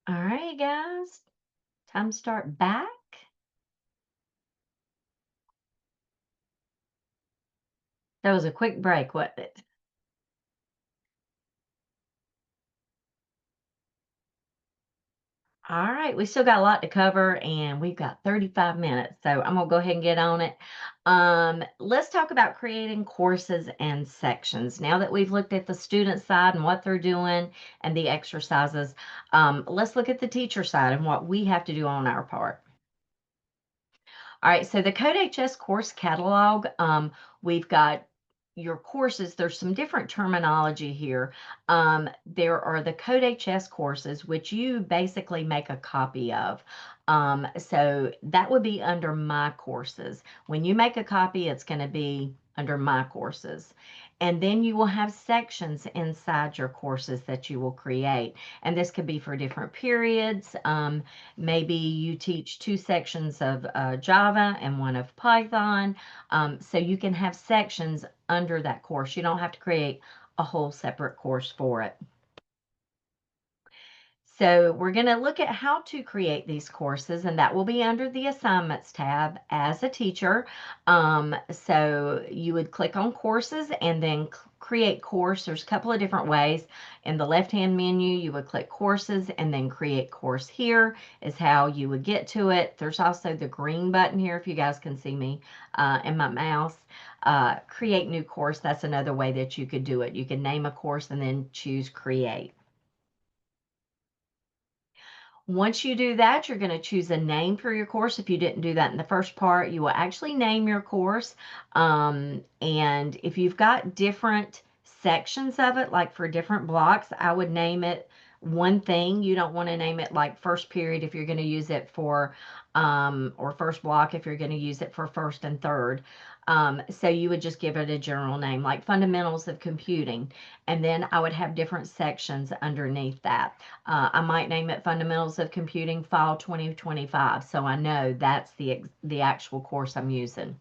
All right, guys, time to start back. That was a quick break, wasn't it? All right, we still got a lot to cover and we've got 35 minutes, so I'm gonna go ahead and get on it. Let's talk about creating courses and sections. Now that we've looked at the student side and what they're doing and the exercises, let's look at the teacher side and what we have to do on our part. All right, so the CodeHS course catalog, we've got your courses. There's some different terminology here. There are the CodeHS courses, which you basically make a copy of. So that would be under My Courses. When you make a copy, it's going to be under My Courses. And then you will have sections inside your courses that you will create. And this could be for different periods. Maybe you teach 2 sections of Java and 1 of Python. So you can have sections under that course. You don't have to create a whole separate course for it. So we're going to look at how to create these courses, and that will be under the Assignments tab as a teacher. So you would click on Courses and then create course. There's a couple of different ways. In the left-hand menu, you would click Courses and then Create Course. Here is how you would get to it. There's also the green button here, if you guys can see me and my mouse. Create New Course, that's another way that you could do it. You can name a course and then choose Create. Once you do that, you're going to choose a name for your course. If you didn't do that in the first part, you will actually name your course. And if you've got different sections of it, like for different blocks, I would name it one thing. You don't want to name it like first period if you're going to use it for, or first block if you're going to use it for first and third. So you would just give it a general name, like Fundamentals of Computing. And then I would have different sections underneath that. I might name it Fundamentals of Computing Fall 2025, so I know that's the actual course I'm using.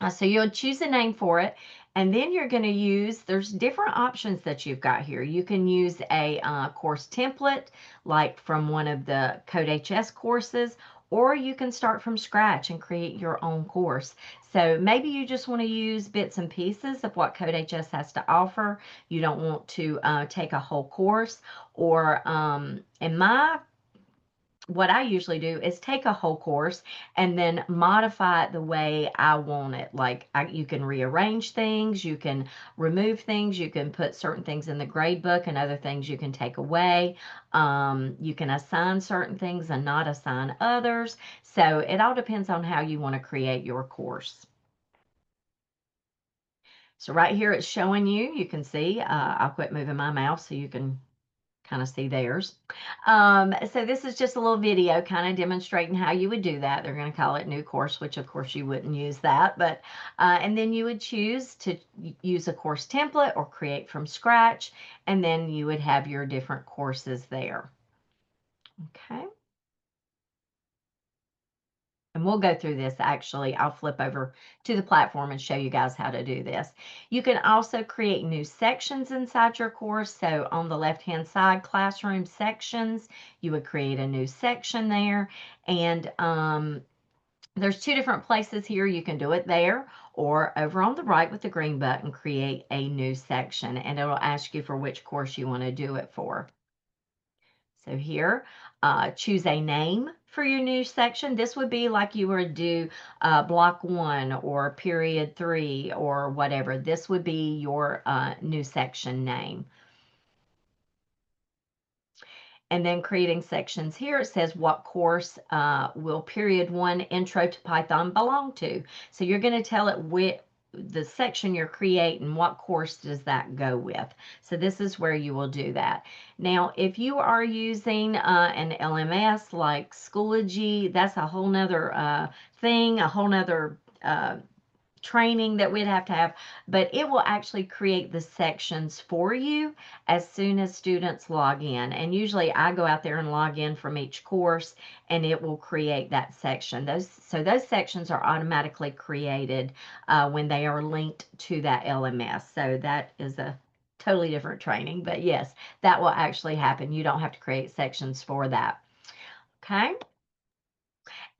So you'll choose a name for it, and then you're going to use, there's different options that you've got here. You can use a course template, like from one of the CodeHS courses, or you can start from scratch and create your own course. So maybe you just want to use bits and pieces of what CodeHS has to offer. You don't want to take a whole course, or what I usually do is take a whole course and then modify it the way I want it. Like you can rearrange things, you can remove things, you can put certain things in the gradebook and other things you can take away. You can assign certain things and not assign others. So it all depends on how you want to create your course. So right here it's showing you can see, I'll quit moving my mouse so you can kind of see theirs. So this is just a little video kind of demonstrating how you would do that. They're going to call it New Course, which of course you wouldn't use that, but and then you would choose to use a course template or create from scratch, and then you would have your different courses there. Okay. And we'll go through this actually. I'll flip over to the platform and show you guys how to do this. You can also create new sections inside your course. So on the left-hand side, classroom sections, you would create a new section there. And there's 2 different places here. You can do it there or over on the right with the green button, create a new section. And it'll ask you for which course you want to do it for. So here, choose a name for your new section. This would be like you were to do block 1 or period 3 or whatever. This would be your new section name. And then creating sections here, it says what course will period 1 Intro to Python belong to. So you're going to tell it the section you're creating, what course does that go with? So this is where you will do that. Now, if you are using an LMS like Schoology, that's a whole nother thing, a whole nother training that we'd have to have, but it will actually create the sections for you as soon as students log in. And usually I go out there and log in from each course and it will create that section. Those sections are automatically created when they are linked to that LMS. So that is a totally different training, but yes, that will actually happen. You don't have to create sections for that. Okay.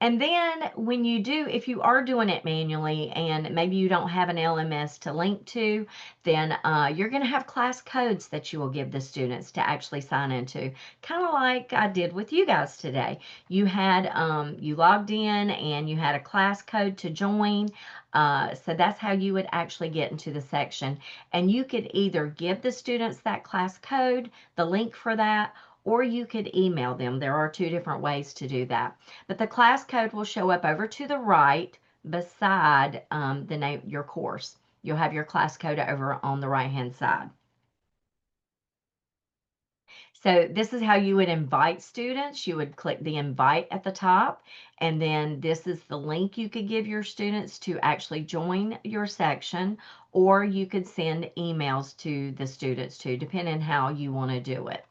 And then when you do, if you are doing it manually and maybe you don't have an LMS to link to, then you're going to have class codes that you will give the students to actually sign into. Kind of like I did with you guys today. You had, you logged in and you had a class code to join. So that's how you would actually get into the section. And you could either give the students that class code, the link for that, or you could email them. There are two different ways to do that. But the class code will show up over to the right beside the name, your course. You'll have your class code over on the right-hand side. So this is how you would invite students. You would click the invite at the top, and then this is the link you could give your students to actually join your section, or you could send emails to the students too, depending on how you want to do it.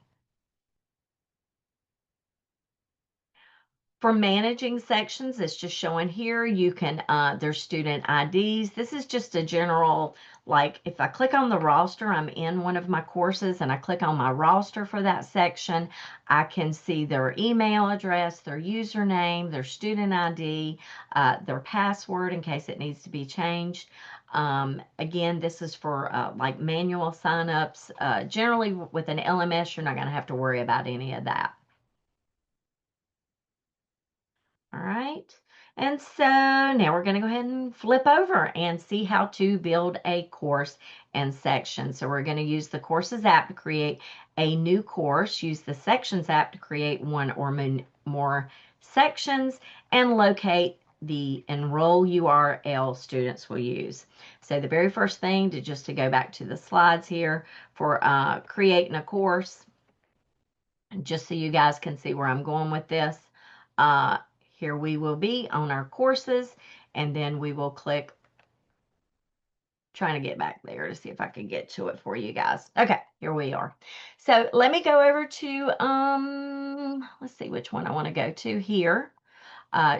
For managing sections, it's just showing here. You can, there's student IDs. This is just a general, like if I click on the roster, I'm in one of my courses and I click on my roster for that section, I can see their email address, their username, their student ID, their password in case it needs to be changed. Again, this is for like manual signups. Generally with an LMS, you're not going to have to worry about any of that. All right. And so now we're going to go ahead and flip over and see how to build a course and section. So we're going to use the Courses app to create a new course, use the Sections app to create one or more sections, and locate the enroll URL students will use. So the very first thing to go back to the slides here for creating a course, just so you guys can see where I'm going with this. Here we will be on our courses, and then we will click, trying to get back there to see if I can get to it for you guys. Okay, here we are. So let me go over to, let's see which one I want to go to here.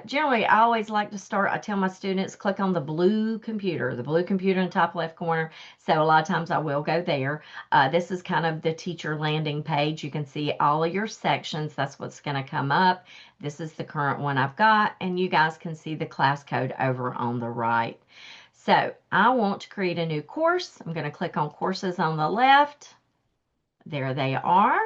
Generally, I always like to start, I tell my students, click on the blue computer in the top left corner. So a lot of times I will go there. This is kind of the teacher landing page. You can see all of your sections. That's what's going to come up. This is the current one I've got, and you guys can see the class code over on the right. So I want to create a new course. I'm going to click on courses on the left. There they are.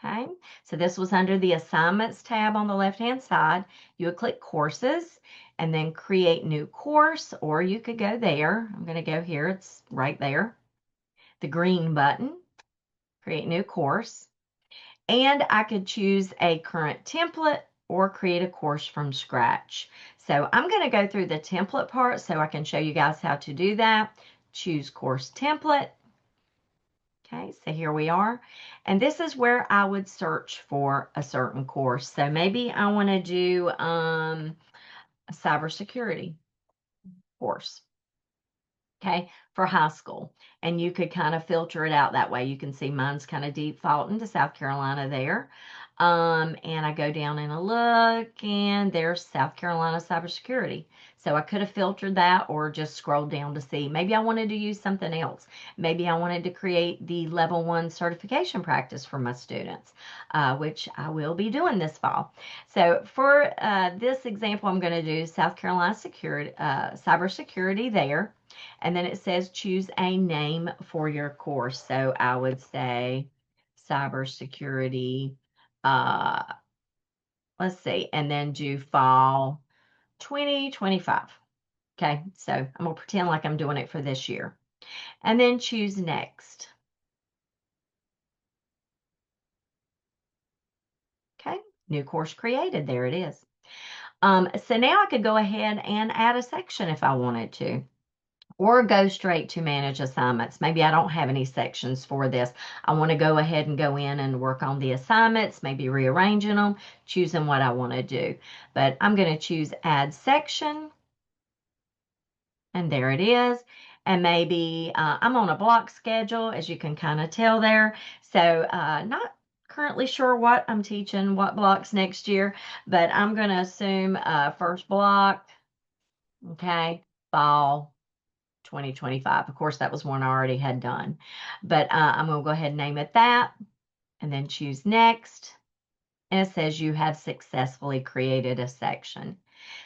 Okay, so this was under the assignments tab on the left-hand side. You would click courses and then create new course, or you could go there. I'm going to go here. It's right there. The green button, create new course. And I could choose a current template or create a course from scratch. So I'm going to go through the template part so I can show you guys how to do that. Choose course template. Okay, so here we are. And this is where I would search for a certain course. So maybe I want to do a cybersecurity course, okay, for high school. And you could kind of filter it out that way. You can see mine's kind of defaulting to South Carolina there. And I go down and I look, and there's South Carolina cybersecurity. So I could have filtered that or just scrolled down to see. Maybe I wanted to use something else. Maybe I wanted to create the level 1 certification practice for my students, which I will be doing this fall. So for this example, I'm going to do South Carolina cybersecurity there. And then it says choose a name for your course. So I would say cybersecurity, let's see, and then do fall 2025. Okay, so I'm going to pretend like I'm doing it for this year. And then choose next. Okay, new course created. There it is. So now I could go ahead and add a section if I wanted to, or go straight to manage assignments. Maybe I don't have any sections for this. I want to go ahead and go in and work on the assignments, maybe rearranging them, choosing what I want to do. But I'm going to choose add section. And there it is. And maybe I'm on a block schedule, as you can kind of tell there. So not currently sure what I'm teaching, what blocks next year, but I'm going to assume first block, okay, fall 2025. Of course, that was one I already had done, but I'm going to go ahead and name it that and then choose next. And it says you have successfully created a section.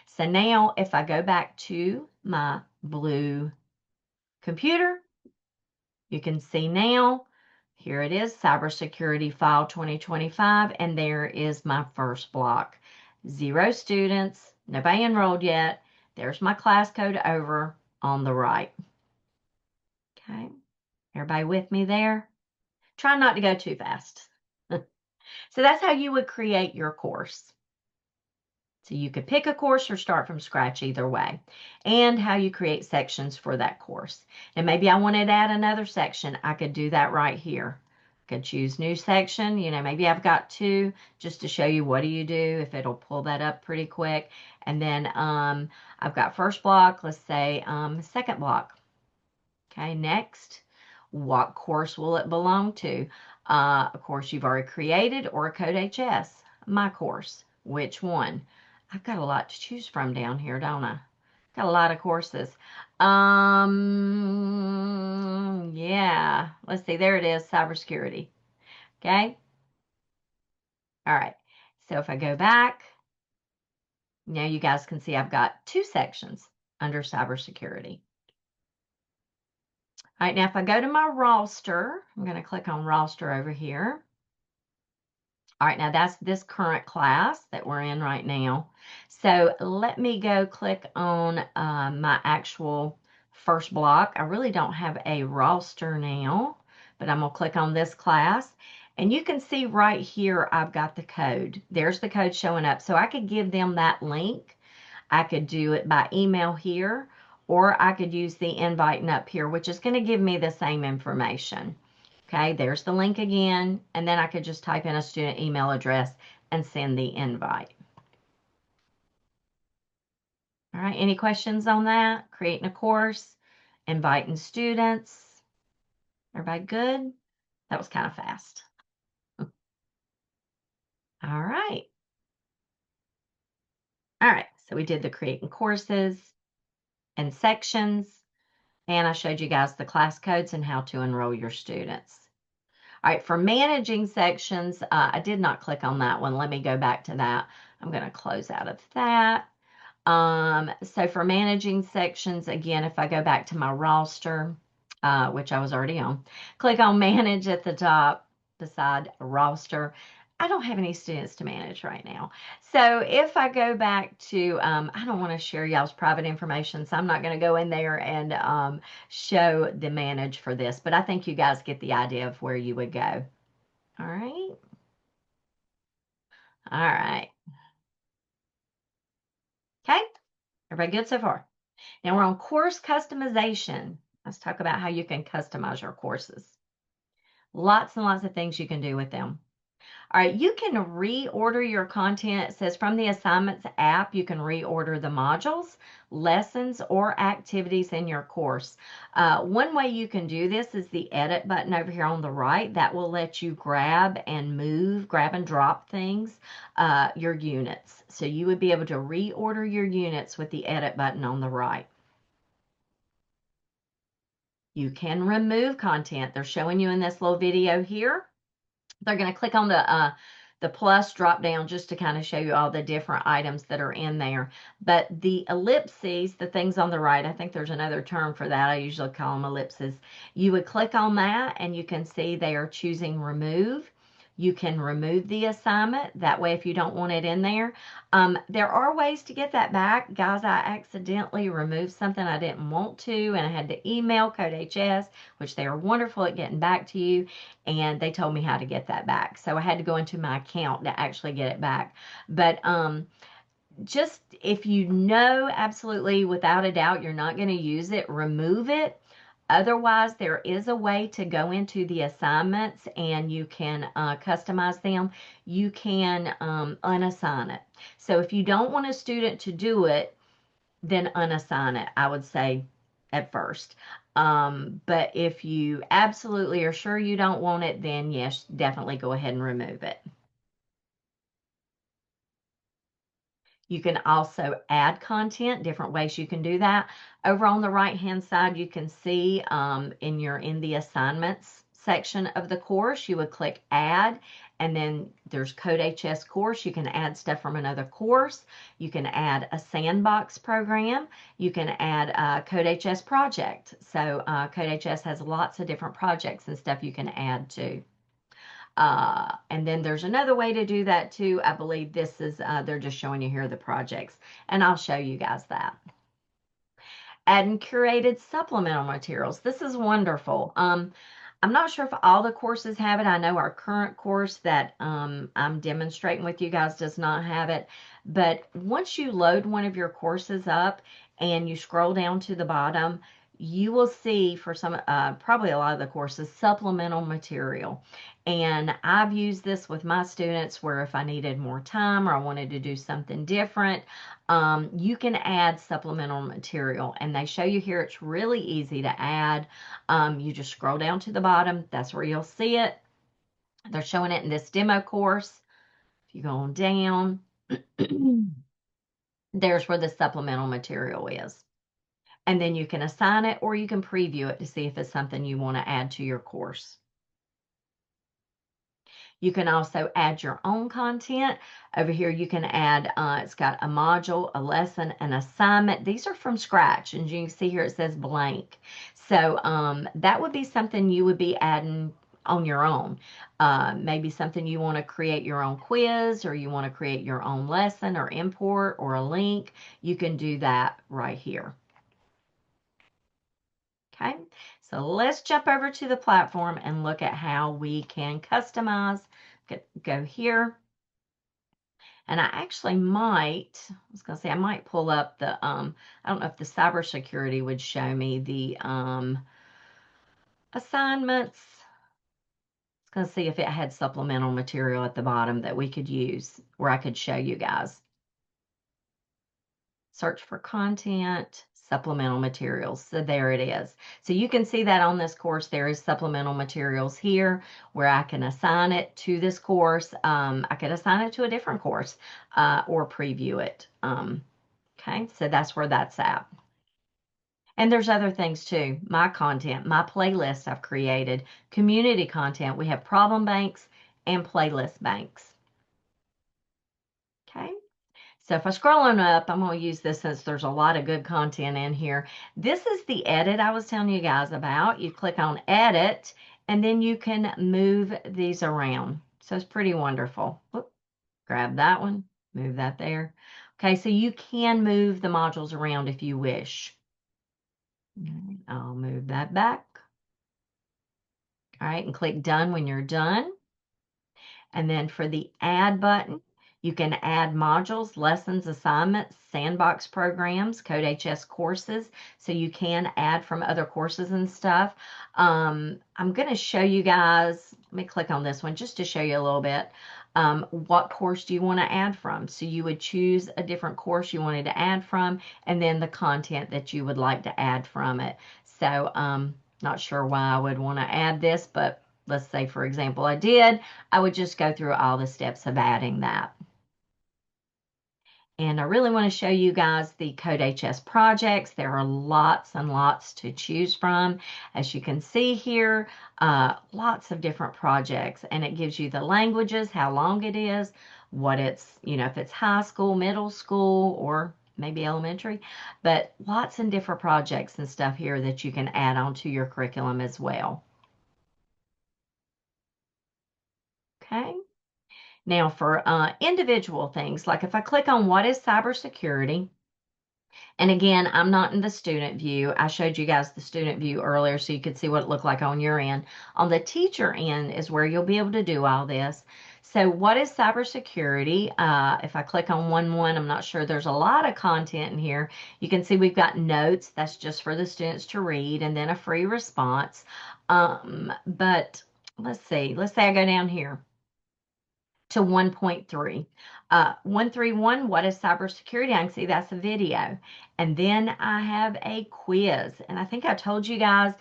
So now if I go back to my blue computer, you can see now, here it is, Cybersecurity File 2025, and there is my first block. 0 students, nobody enrolled yet. There's my class code over on the right. Okay, everybody with me there? Try not to go too fast. So that's how you would create your course. So you could pick a course or start from scratch either way, and how you create sections for that course. And maybe I wanted to add another section. I could do that right here. I could choose new section. You know, maybe I've got 2 just to show you what do you do if it'll pull that up pretty quick. And then I've got first block, let's say second block. Okay, next, what course will it belong to? A course you've already created or a CodeHS? My course. Which one? I've got a lot to choose from down here, don't I? Got a lot of courses. Yeah, let's see, there it is, cybersecurity. Okay. All right. So if I go back, now you guys can see I've got 2 sections under cybersecurity. All right, now if I go to my roster, I'm going to click on roster over here. All right, now that's this current class that we're in right now. So let me go click on my actual first block. I really don't have a roster now, but I'm going to click on this class. And you can see right here, I've got the code. There's the code showing up. So I could give them that link. I could do it by email here, or I could use the invite up here, which is going to give me the same information. Okay, there's the link again, and then I could just type in a student email address and send the invite. All right, any questions on that? Creating a course, inviting students. Everybody good? That was kind of fast. All right. All right, so we did the creating courses and sections, and I showed you guys the class codes and how to enroll your students. All right, for managing sections, I did not click on that one. Let me go back to that. I'm going to close out of that. So for managing sections, again, if I go back to my roster, which I was already on, click on manage at the top beside roster. I don't have any students to manage right now. So if I go back to, I don't want to share y'all's private information, so I'm not going to go in there and show the manage for this, but I think you guys get the idea of where you would go. All right. All right. Okay. Everybody good so far? Now we're on course customization. Let's talk about how you can customize your courses. Lots and lots of things you can do with them. All right, you can reorder your content. It says from the assignments app, you can reorder the modules, lessons, or activities in your course. One way you can do this is the edit button over here on the right. That will let you grab and move, grab and drop things, your units. So you would be able to reorder your units with the edit button on the right. You can remove content. They're showing you in this little video here. They're going to click on the plus drop down just to kind of show you all the different items that are in there. But the ellipses, the things on the right, I think there's another term for that. I usually call them ellipses. You would click on that and you can see they are choosing remove. You can remove the assignment. That way, if you don't want it in there, there are ways to get that back. Guys, I accidentally removed something I didn't want to, and I had to email CodeHS, which they are wonderful at getting back to you, and they told me how to get that back. So I had to go into my account to actually get it back. But just if you know absolutely without a doubt you're not going to use it, remove it. Otherwise, there is a way to go into the assignments and you can customize them. You can unassign it. So if you don't want a student to do it, then unassign it, I would say at first. But if you absolutely are sure you don't want it, then yes, definitely go ahead and remove it. You can also add content, different ways you can do that. Over on the right-hand side, you can see in the assignments section of the course, you would click add, and then there's CodeHS course. You can add stuff from another course. You can add a sandbox program. You can add a CodeHS project. So CodeHS has lots of different projects and stuff you can add to. And then there's another way to do that too. I believe this is, they're just showing you here the projects, and I'll show you guys that. Adding curated supplemental materials. This is wonderful. I'm not sure if all the courses have it. I know our current course that I'm demonstrating with you guys does not have it. But once you load one of your courses up and you scroll down to the bottom, you will see for some, probably a lot of the courses, supplemental material. And I've used this with my students where if I needed more time or I wanted to do something different, you can add supplemental material. And they show you here it's really easy to add. You just scroll down to the bottom. That's where you'll see it. They're showing it in this demo course. If you go on down, there's where the supplemental material is. And then you can assign it or you can preview it to see if it's something you want to add to your course. You can also add your own content. Over here you can add, it's got a module, a lesson, an assignment. These are from scratch, and you can see here it says blank. So that would be something you would be adding on your own. Maybe something you want to create your own quiz, or you want to create your own lesson or import or a link. You can do that right here. Okay, so let's jump over to the platform and look at how we can customize. Go here. And I actually might, I was going to say, I might pull up the, I don't know if the cybersecurity would show me the assignments. I was going to see if it had supplemental material at the bottom that we could use where I could show you guys. Search for content, supplemental materials. So there it is. So you can see that on this course, there is supplemental materials here where I can assign it to this course. I could assign it to a different course or preview it. Okay, so that's where that's at. And there's other things too. My content, my playlist I've created, community content. We have problem banks and playlist banks. Okay. So if I scroll on up, I'm going to use this since there's a lot of good content in here. This is the edit I was telling you guys about. You click on edit, and then you can move these around. So it's pretty wonderful. Whoop, grab that one, move that there. Okay, so you can move the modules around if you wish. I'll move that back. All right, and click done when you're done. And then for the add button, you can add modules, lessons, assignments, sandbox programs, CodeHS courses. So you can add from other courses and stuff. I'm going to show you guys, let me click on this one just to show you a little bit. What course do you want to add from? So you would choose a different course you wanted to add from, and then the content that you would like to add from it. So not sure why I would want to add this, but let's say, for example, I did. I would just go through all the steps of adding that. And I really want to show you guys the CodeHS projects. There are lots and lots to choose from. As you can see here, lots of different projects. And it gives you the languages, how long it is, what it's, if it's high school, middle school, or maybe elementary. But lots and different projects and stuff here that you can add onto your curriculum as well. Okay. Now for individual things, like if I click on what is cybersecurity, and again, I'm not in the student view. I showed you guys the student view earlier so you could see what it looked like on your end. On the teacher end is where you'll be able to do all this. So what is cybersecurity? If I click on 1.1, I'm not sure there's a lot of content in here. You can see we've got notes. That's just for the students to read, and then a free response. But let's see. Let's say I go down here to 1.3. 131, what is cybersecurity? I can see that's a video. And then I have a quiz. And I think I told you guys,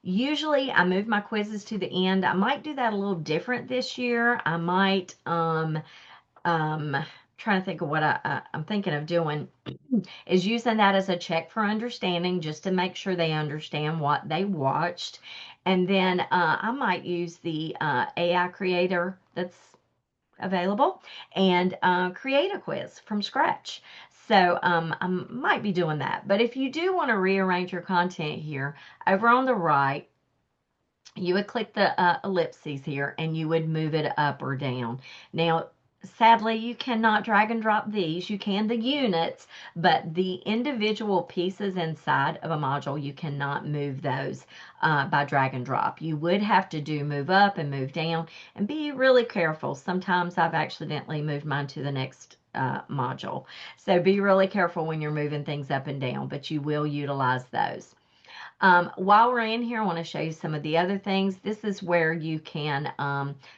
usually I move my quizzes to the end. I might do that a little different this year. I might try trying to think of what I'm thinking of doing is using that as a check for understanding, just to make sure they understand what they watched. And then I might use the AI creator that's available and create a quiz from scratch. So I might be doing that. But if you do want to rearrange your content here, over on the right, you would click the ellipses here and you would move it up or down. Now, sadly, you cannot drag and drop these. You can the units, but the individual pieces inside of a module, you cannot move those by drag and drop. You would have to do move up and move down, and be really careful. Sometimes I've accidentally moved mine to the next module. So be really careful when you're moving things up and down, but you will utilize those. While we're in here, I want to show you some of the other things. This is where you can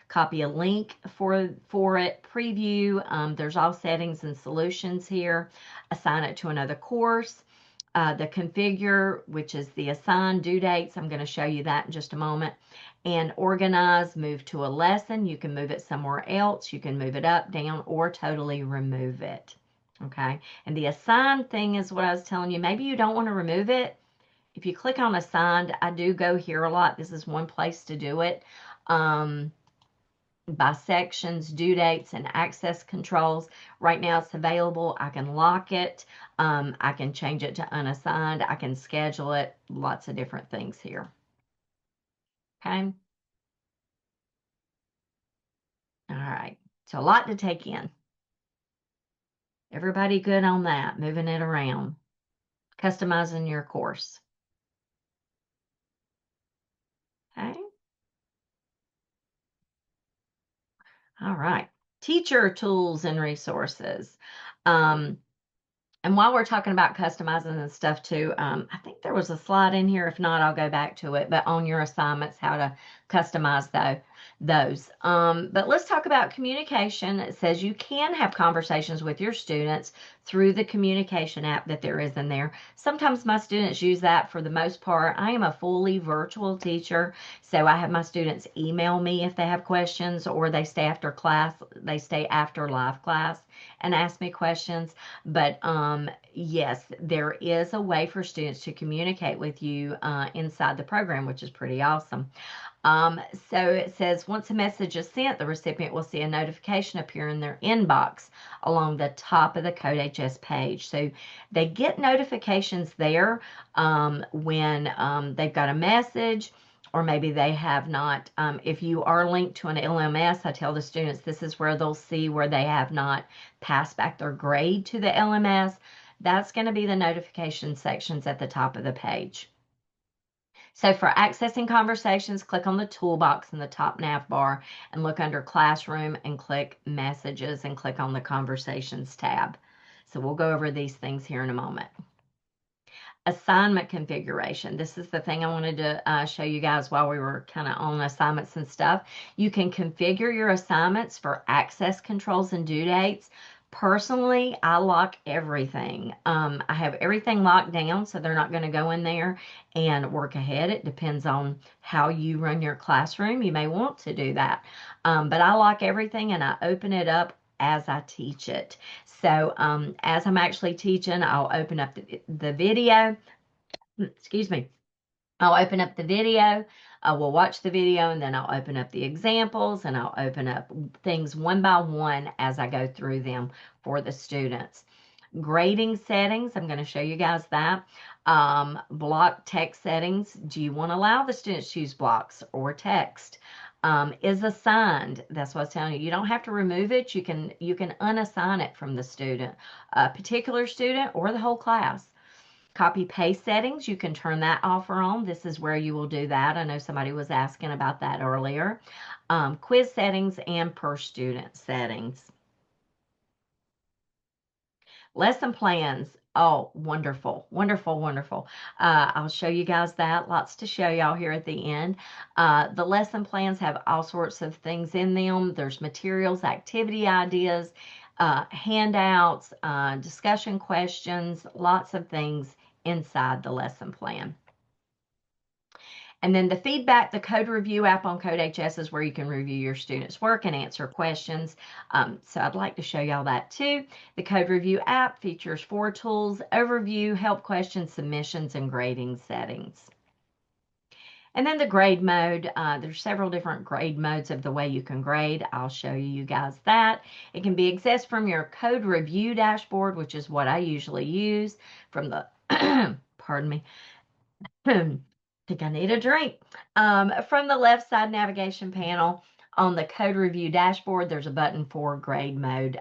copy a link for it, preview. There's all settings and solutions here. Assign it to another course. The configure, which is the assign due dates. I'm going to show you that in just a moment. And organize, move to a lesson. You can move it somewhere else. You can move it up, down, or totally remove it. Okay. And the assign thing is what I was telling you. Maybe you don't want to remove it. If you click on assigned, I do go here a lot. This is one place to do it. By sections, due dates, and access controls. Right now it's available. I can lock it. I can change it to unassigned. I can schedule it. Lots of different things here. Okay. All right. So a lot to take in. Everybody good on that? Moving it around. Customizing your course. Okay. All right. Teacher tools and resources. And while we're talking about customizing and stuff too, I think there was a slide in here. If not, I'll go back to it. But on your assignments, how to customize those. But let's talk about communication. It says you can have conversations with your students through the communication app that there is in there. Sometimes my students use that. For the most part, I am a fully virtual teacher, so I have my students email me if they have questions, or they stay after class. They stay after live class and ask me questions. But yes, there is a way for students to communicate with you inside the program, which is pretty awesome. So it says once a message is sent, the recipient will see a notification appear in their inbox along the top of the CodeHS page. So they get notifications there when they've got a message, or maybe they have not. If you are linked to an LMS, I tell the students this is where they'll see where they have not passed back their grade to the LMS. That's going to be the notification sections at the top of the page. So for accessing conversations, click on the toolbox in the top nav bar and look under Classroom and click Messages and click on the Conversations tab. So we'll go over these things here in a moment. Assignment configuration. This is the thing I wanted to show you guys while we were kind of on assignments and stuff. You can configure your assignments for access controls and due dates. Personally, I lock everything. I have everything locked down, so they're not going to go in there and work ahead. It depends on how you run your classroom. You may want to do that. But I lock everything and I open it up as I teach it. So as I'm actually teaching, I'll open up the video. Excuse me. I'll open up the video. I will watch the video, and then I'll open up the examples, and I'll open up things one by one as I go through them for the students. Grading settings, I'm going to show you guys that. Block text settings. Do you want to allow the students to use blocks or text? Is assigned. That's what I was telling you. You don't have to remove it. You can unassign it from the student, a particular student, or the whole class. Copy paste settings, you can turn that off or on. This is where you will do that. I know somebody was asking about that earlier. Quiz settings and per student settings. Lesson plans. Oh, wonderful, wonderful, wonderful. I'll show you guys that. Lots to show y'all here at the end. The lesson plans have all sorts of things in them. There's materials, activity ideas, handouts, discussion questions, lots of things inside the lesson plan. And then the feedback, the code review app on CodeHS is where you can review your students' work and answer questions. So I'd like to show y'all that too. The code review app features 4 tools: overview, help questions, submissions, and grading settings. And then the grade mode, there's several different grade modes of the way you can grade. I'll show you guys that. It can be accessed from your code review dashboard, which is what I usually use, from the, pardon me, think I need a drink. From the left side navigation panel on the code review dashboard, there's a button for grade mode.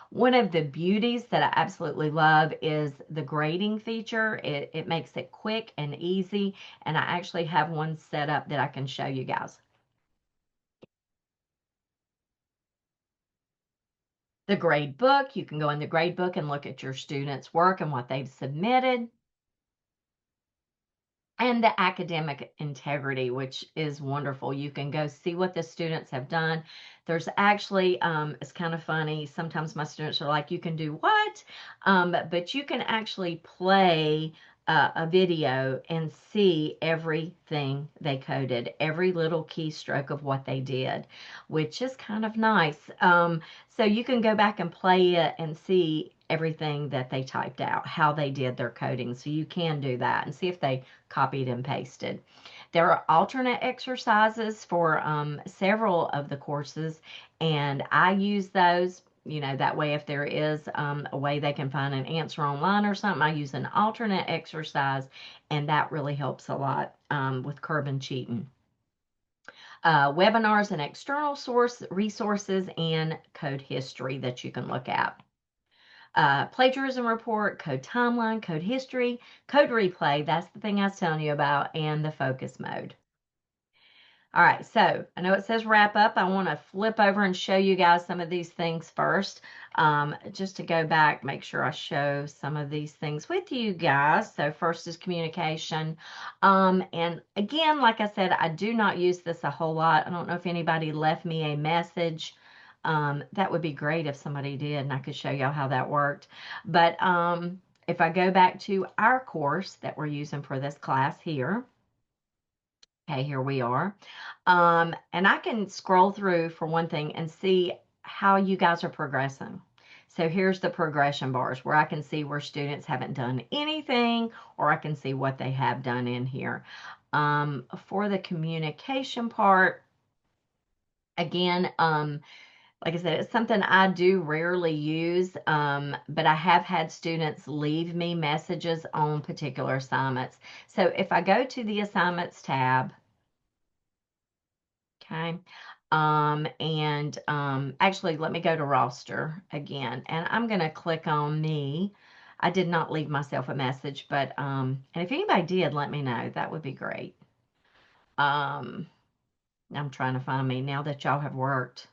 One of the beauties that I absolutely love is the grading feature. It makes it quick and easy, and I actually have one set up that I can show you guys. The grade book, you can go in the grade book and look at your students' work and what they've submitted. And the academic integrity, which is wonderful. You can go see what the students have done. There's actually, it's kind of funny, sometimes my students are like, you can do what? But you can actually play a video and see everything they coded, every little keystroke of what they did, which is kind of nice. So you can go back and play it and see everything that they typed out, how they did their coding. So you can do that and see if they copied and pasted. There are alternate exercises for several of the courses, and I use those. That way if there is a way they can find an answer online or something, I use an alternate exercise, and that really helps a lot with curbing cheating. Webinars and external source resources and code history that you can look at. Plagiarism report, code timeline, code history, code replay, that's the thing I was telling you about, and the focus mode. All right, so I know it says wrap up. I want to flip over and show you guys some of these things first. Just to go back, make sure I show some of these things with you guys. So first is communication. And again, like I said, I do not use this a whole lot. I don't know if anybody left me a message. That would be great if somebody did, and I could show y'all how that worked. But if I go back to our course that we're using for this class here, okay, here we are. And I can scroll through for one thing and see how you guys are progressing. So here's the progression bars where I can see where students haven't done anything, or I can see what they have done in here. For the communication part, again, like I said, it's something I do rarely use, but I have had students leave me messages on particular assignments. So if I go to the assignments tab, okay, actually let me go to roster again, and I'm going to click on me. I did not leave myself a message, but and if anybody did, let me know. That would be great. I'm trying to find me now that y'all have worked.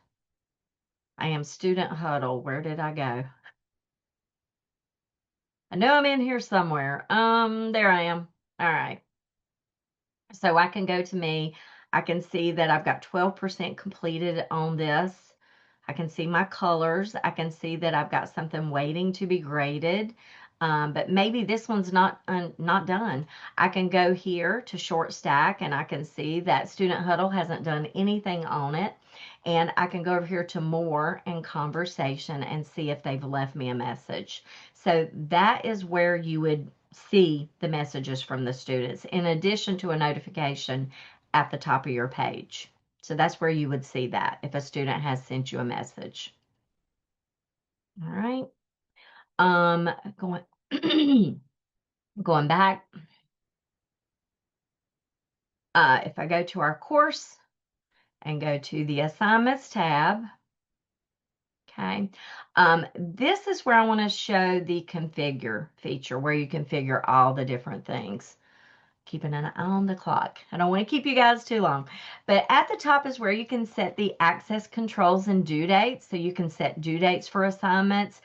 I am Student Huddle. Where did I go? I know I'm in here somewhere. There I am. All right. So I can go to me. I can see that I've got 12% completed on this. I can see my colors. I can see that I've got something waiting to be graded. But maybe this one's not done. I can go here to short stack, and I can see that Student Huddle hasn't done anything on it. And I can go over here to more and conversation and see if they've left me a message. So that is where you would see the messages from the students, in addition to a notification at the top of your page. So that's where you would see that if a student has sent you a message. All right. Going back. If I go to our course and go to the assignments tab, okay, this is where I want to show the configure feature, where you configure all the different things. Keeping an eye on the clock. I don't want to keep you guys too long, but at the top is where you can set the access controls and due dates. So you can set due dates for assignments,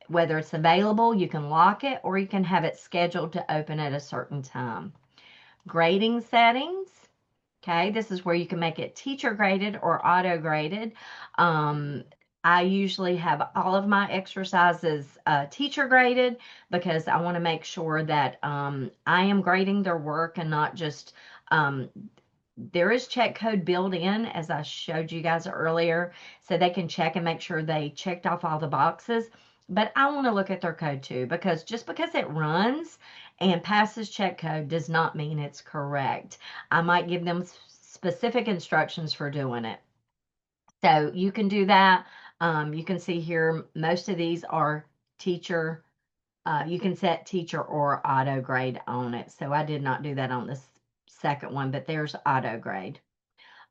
whether it's available, you can lock it, or you can have it scheduled to open at a certain time. Grading settings. Okay, this is where you can make it teacher graded or auto graded. I usually have all of my exercises teacher graded because I want to make sure that I am grading their work and not just, there is check code built in, as I showed you guys earlier, so they can check and make sure they checked off all the boxes. But I want to look at their code too, because just because it runs and passes check code does not mean it's correct. I might give them specific instructions for doing it. So you can do that. You can see here, most of these are teacher. You can set teacher or auto grade on it. So I did not do that on this second one, but there's auto grade.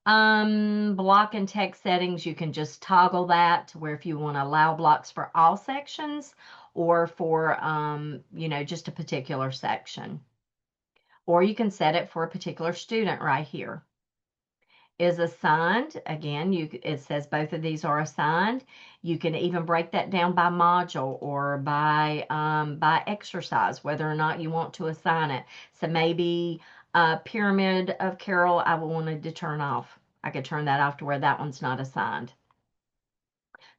Block and text settings, you can just toggle that to where if you want to allow blocks for all sections or for, just a particular section. Or you can set it for a particular student right here. Is assigned. Again, it says both of these are assigned. You can even break that down by module or by exercise, whether or not you want to assign it. So maybe Pyramid of Karel, I will want to turn off. I could turn that off to where that one's not assigned.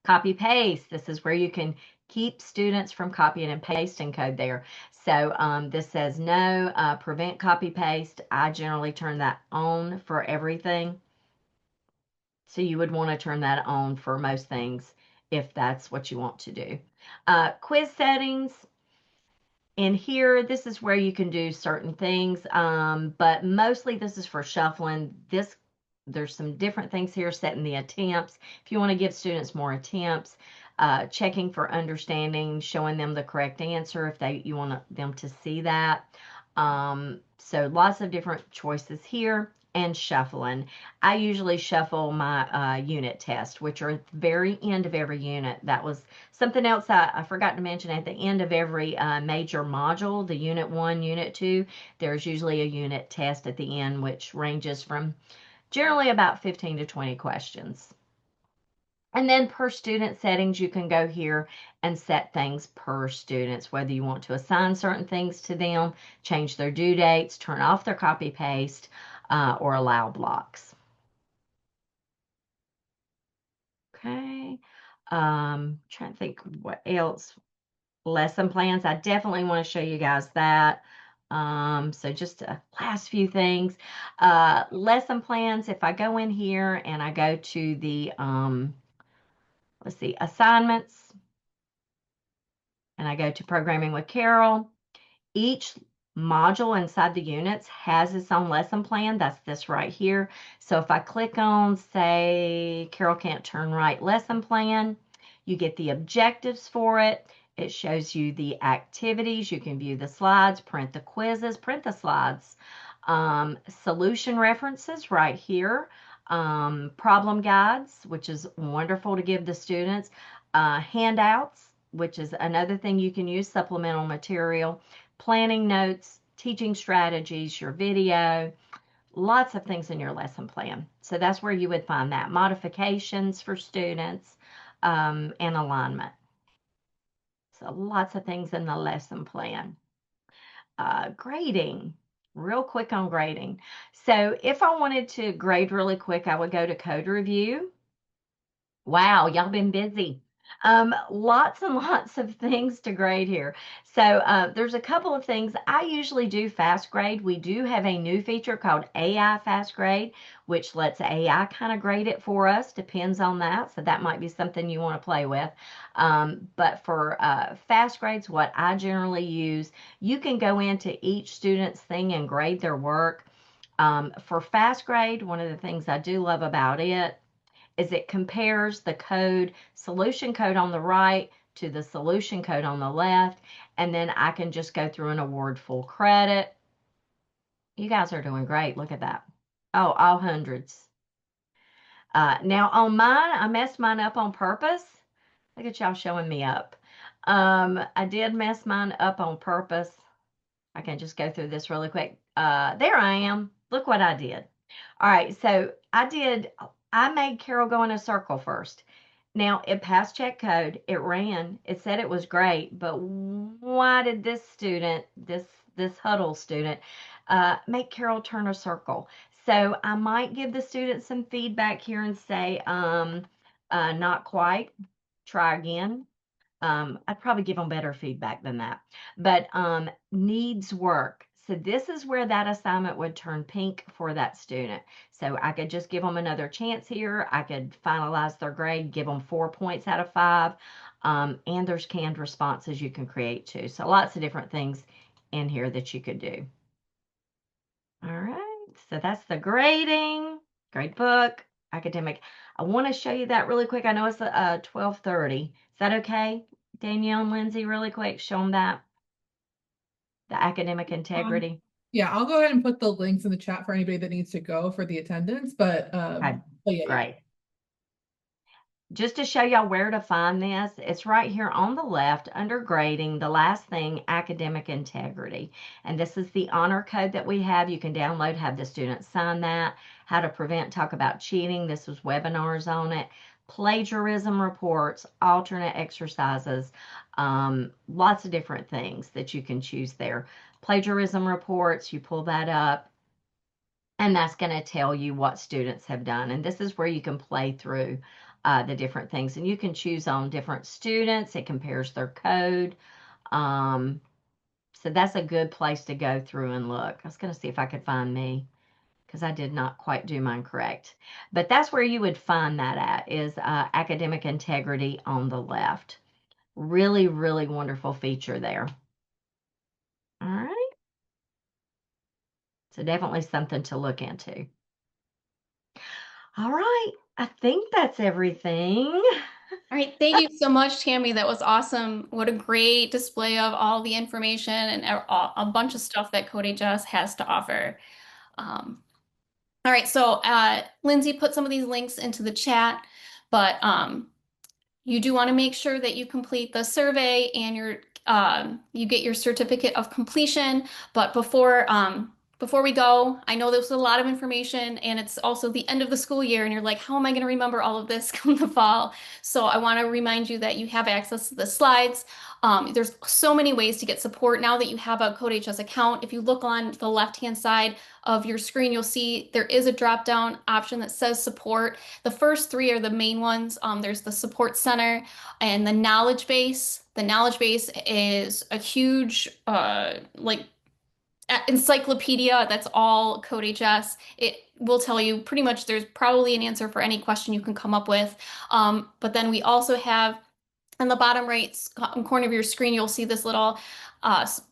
Copy paste. This is where you can keep students from copying and pasting code there. So this says no, prevent copy paste. I generally turn that on for everything. So you would want to turn that on for most things if that's what you want to do. Quiz settings. In here, this is where you can do certain things, but mostly this is for shuffling. There's some different things here, setting the attempts. If you want to give students more attempts, checking for understanding, showing them the correct answer if you want them to see that. So lots of different choices here. And shuffling. I usually shuffle my unit test, which are at the very end of every unit. That was something else I forgot to mention. At the end of every major module, the unit 1, unit 2, there's usually a unit test at the end, which ranges from generally about 15 to 20 questions. And then per student settings, you can go here and set things per students, whether you want to assign certain things to them, change their due dates, turn off their copy paste, or allow blocks. Okay. Trying to think what else. Lesson plans. I definitely want to show you guys that. So just last few things. Lesson plans. If I go in here and I go to the, let's see, assignments, and I go to programming with Karel, each module inside the units has its own lesson plan. That's this right here. So if I click on, say, Karel Can't Turn Right lesson plan, you get the objectives for it. It shows you the activities. You can view the slides, print the quizzes, print the slides. Solution references right here. Problem guides, which is wonderful to give the students. Handouts, which is another thing you can use, supplemental material. Planning notes, teaching strategies, your video, lots of things in your lesson plan. So that's where you would find that. Modifications for students, and alignment. So lots of things in the lesson plan. Grading, real quick on grading. So if I wanted to grade really quick, I would go to code review. Wow, y'all been busy. Lots and lots of things to grade here. So there's a couple of things. I usually do fast grade. We do have a new feature called AI fast grade, which lets AI kind of grade it for us. Depends on that. So that might be something you want to play with. But for fast grades, what I generally use, you can go into each student's thing and grade their work. For fast grade, one of the things I do love about it is it compares the code, solution code on the right to the solution code on the left, and then I can just go through and award full credit. You guys are doing great. Look at that. Oh, all hundreds. Now on mine, I messed mine up on purpose. Look at y'all showing me up. I did mess mine up on purpose. I can just go through this really quick. There I am. Look what I did. All right, so I made Karel go in a circle first. Now, it passed check code, it ran, it said it was great, but why did this student, this Huddle student, make Karel turn a circle? So I might give the student some feedback here and say, not quite, try again. I'd probably give them better feedback than that. But needs work. So this is where that assignment would turn pink for that student. So I could just give them another chance here. I could finalize their grade, give them 4 points out of 5. And there's canned responses you can create too. So lots of different things in here that you could do. All right, so that's the grading, gradebook, academic. I want to show you that really quick. I know it's 12:30. Is that okay, Danielle and Lindsay, really quick? Show them that, the academic integrity. Yeah, I'll go ahead and put the links in the chat for anybody that needs to go for the attendance, but Okay, yeah. great. Just to show y'all where to find this, it's right here on the left under grading, the last thing, academic integrity. And this is the honor code that we have. You can download, have the students sign that. How to prevent, talk about cheating. This was webinars on it. Plagiarism reports, alternate exercises, lots of different things that you can choose there. Plagiarism reports, you pull that up. And that's going to tell you what students have done. And this is where you can play through the different things. And you can choose on different students. It compares their code. So that's a good place to go through and look. I was going to see if I could find me, because I did not quite do mine correct. But that's where you would find that at, is academic integrity on the left. Really, really wonderful feature there. All right. So definitely something to look into. All right, I think that's everything. All right, thank you so much, Tammie. That was awesome. What a great display of all the information and a bunch of stuff that CodeHS has to offer. All right, so Lindsay put some of these links into the chat, but you do want to make sure that you complete the survey and you get your certificate of completion. But before we go, I know this was a lot of information, and it's also the end of the school year, and you're like, how am I going to remember all of this come the fall? So I want to remind you that you have access to the slides. There's so many ways to get support now that you have a CodeHS account. If you look on the left-hand side of your screen, you'll see there is a drop-down option that says support. The first 3 are the main ones. There's the support center and the knowledge base. The knowledge base is a huge encyclopedia that's all CodeHS. It will tell you pretty much there's probably an answer for any question you can come up with. But then we also have on the bottom right corner of your screen, you'll see this little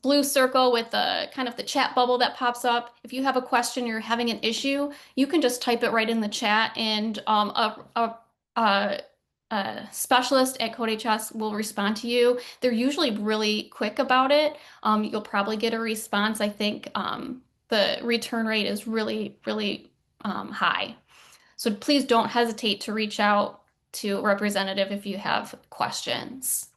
blue circle with the kind of the chat bubble that pops up. If you have a question, you're having an issue, you can just type it right in the chat, and a specialist at CodeHS will respond to you. They're usually really quick about it. You'll probably get a response. I think the return rate is really, really high. So please don't hesitate to reach out to a representative if you have questions.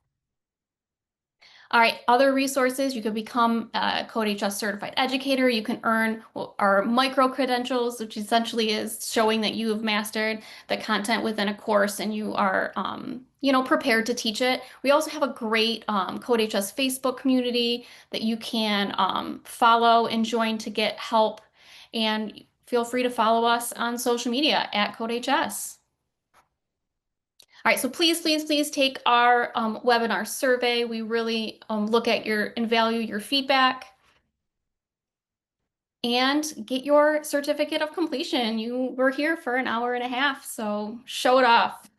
All right, other resources, you can become a CodeHS certified educator. You can earn our micro credentials, which essentially is showing that you have mastered the content within a course and you are, prepared to teach it. We also have a great CodeHS Facebook community that you can follow and join to get help. And feel free to follow us on social media at CodeHS. All right, so please, please, please take our webinar survey. We really look at and value your feedback. And get your certificate of completion. You were here for an hour and a half, so show it off.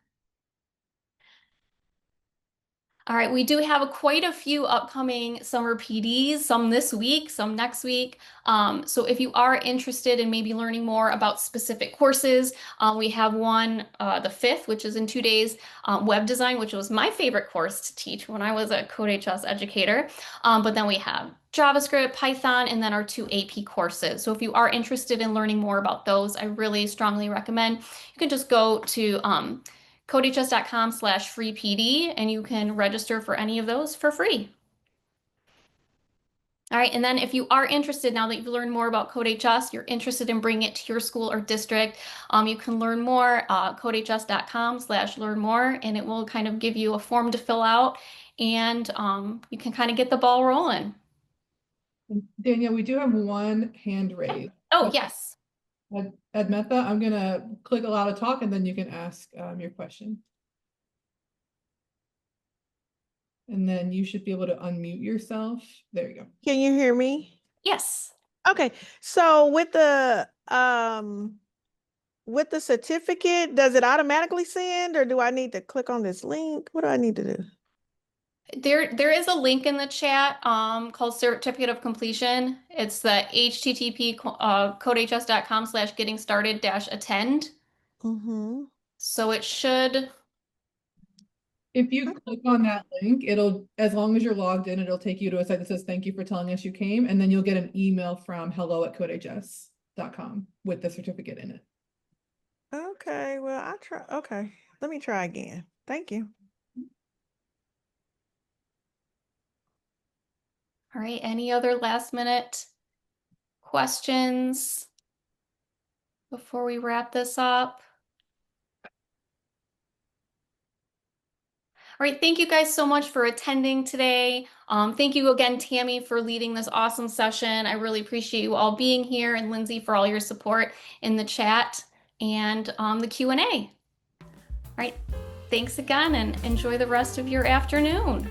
All right, we do have quite a few upcoming summer PDs, some this week, some next week. So if you are interested in maybe learning more about specific courses, we have one the 5th, which is in 2 days, web design, which was my favorite course to teach when I was a CodeHS educator. But then we have JavaScript, Python, and then our 2 AP courses. So if you are interested in learning more about those, I really strongly recommend you can just go to codehs.com/freepd, and you can register for any of those for free. All right, and then if you are interested, now that you've learned more about CodeHS, you're interested in bringing it to your school or district, you can learn more, codehs.com/learn more, and it will kind of give you a form to fill out, and you can kind of get the ball rolling. Danielle, we do have one hand raised. Oh, yes. Edmetha, I'm gonna click allow to talk, and then you can ask your question. And then you should be able to unmute yourself. There you go. Can you hear me? Yes. Okay, so with the certificate, does it automatically send, or do I need to click on this link? What do I need to do? There is a link in the chat called Certificate of Completion. It's the http codehs.com/getting started-attend. Mm-hmm. So it should. If you click on that link, it'll, as long as you're logged in, it'll take you to a site that says, thank you for telling us you came. And then you'll get an email from hello@codehs.com with the certificate in it. Okay, well, okay, let me try again. Thank you. All right, any other last minute questions before we wrap this up? All right, thank you guys so much for attending today. Thank you again, Tammie, for leading this awesome session. I really appreciate you all being here, and Lindsay for all your support in the chat and the Q&A. All right, thanks again, and enjoy the rest of your afternoon.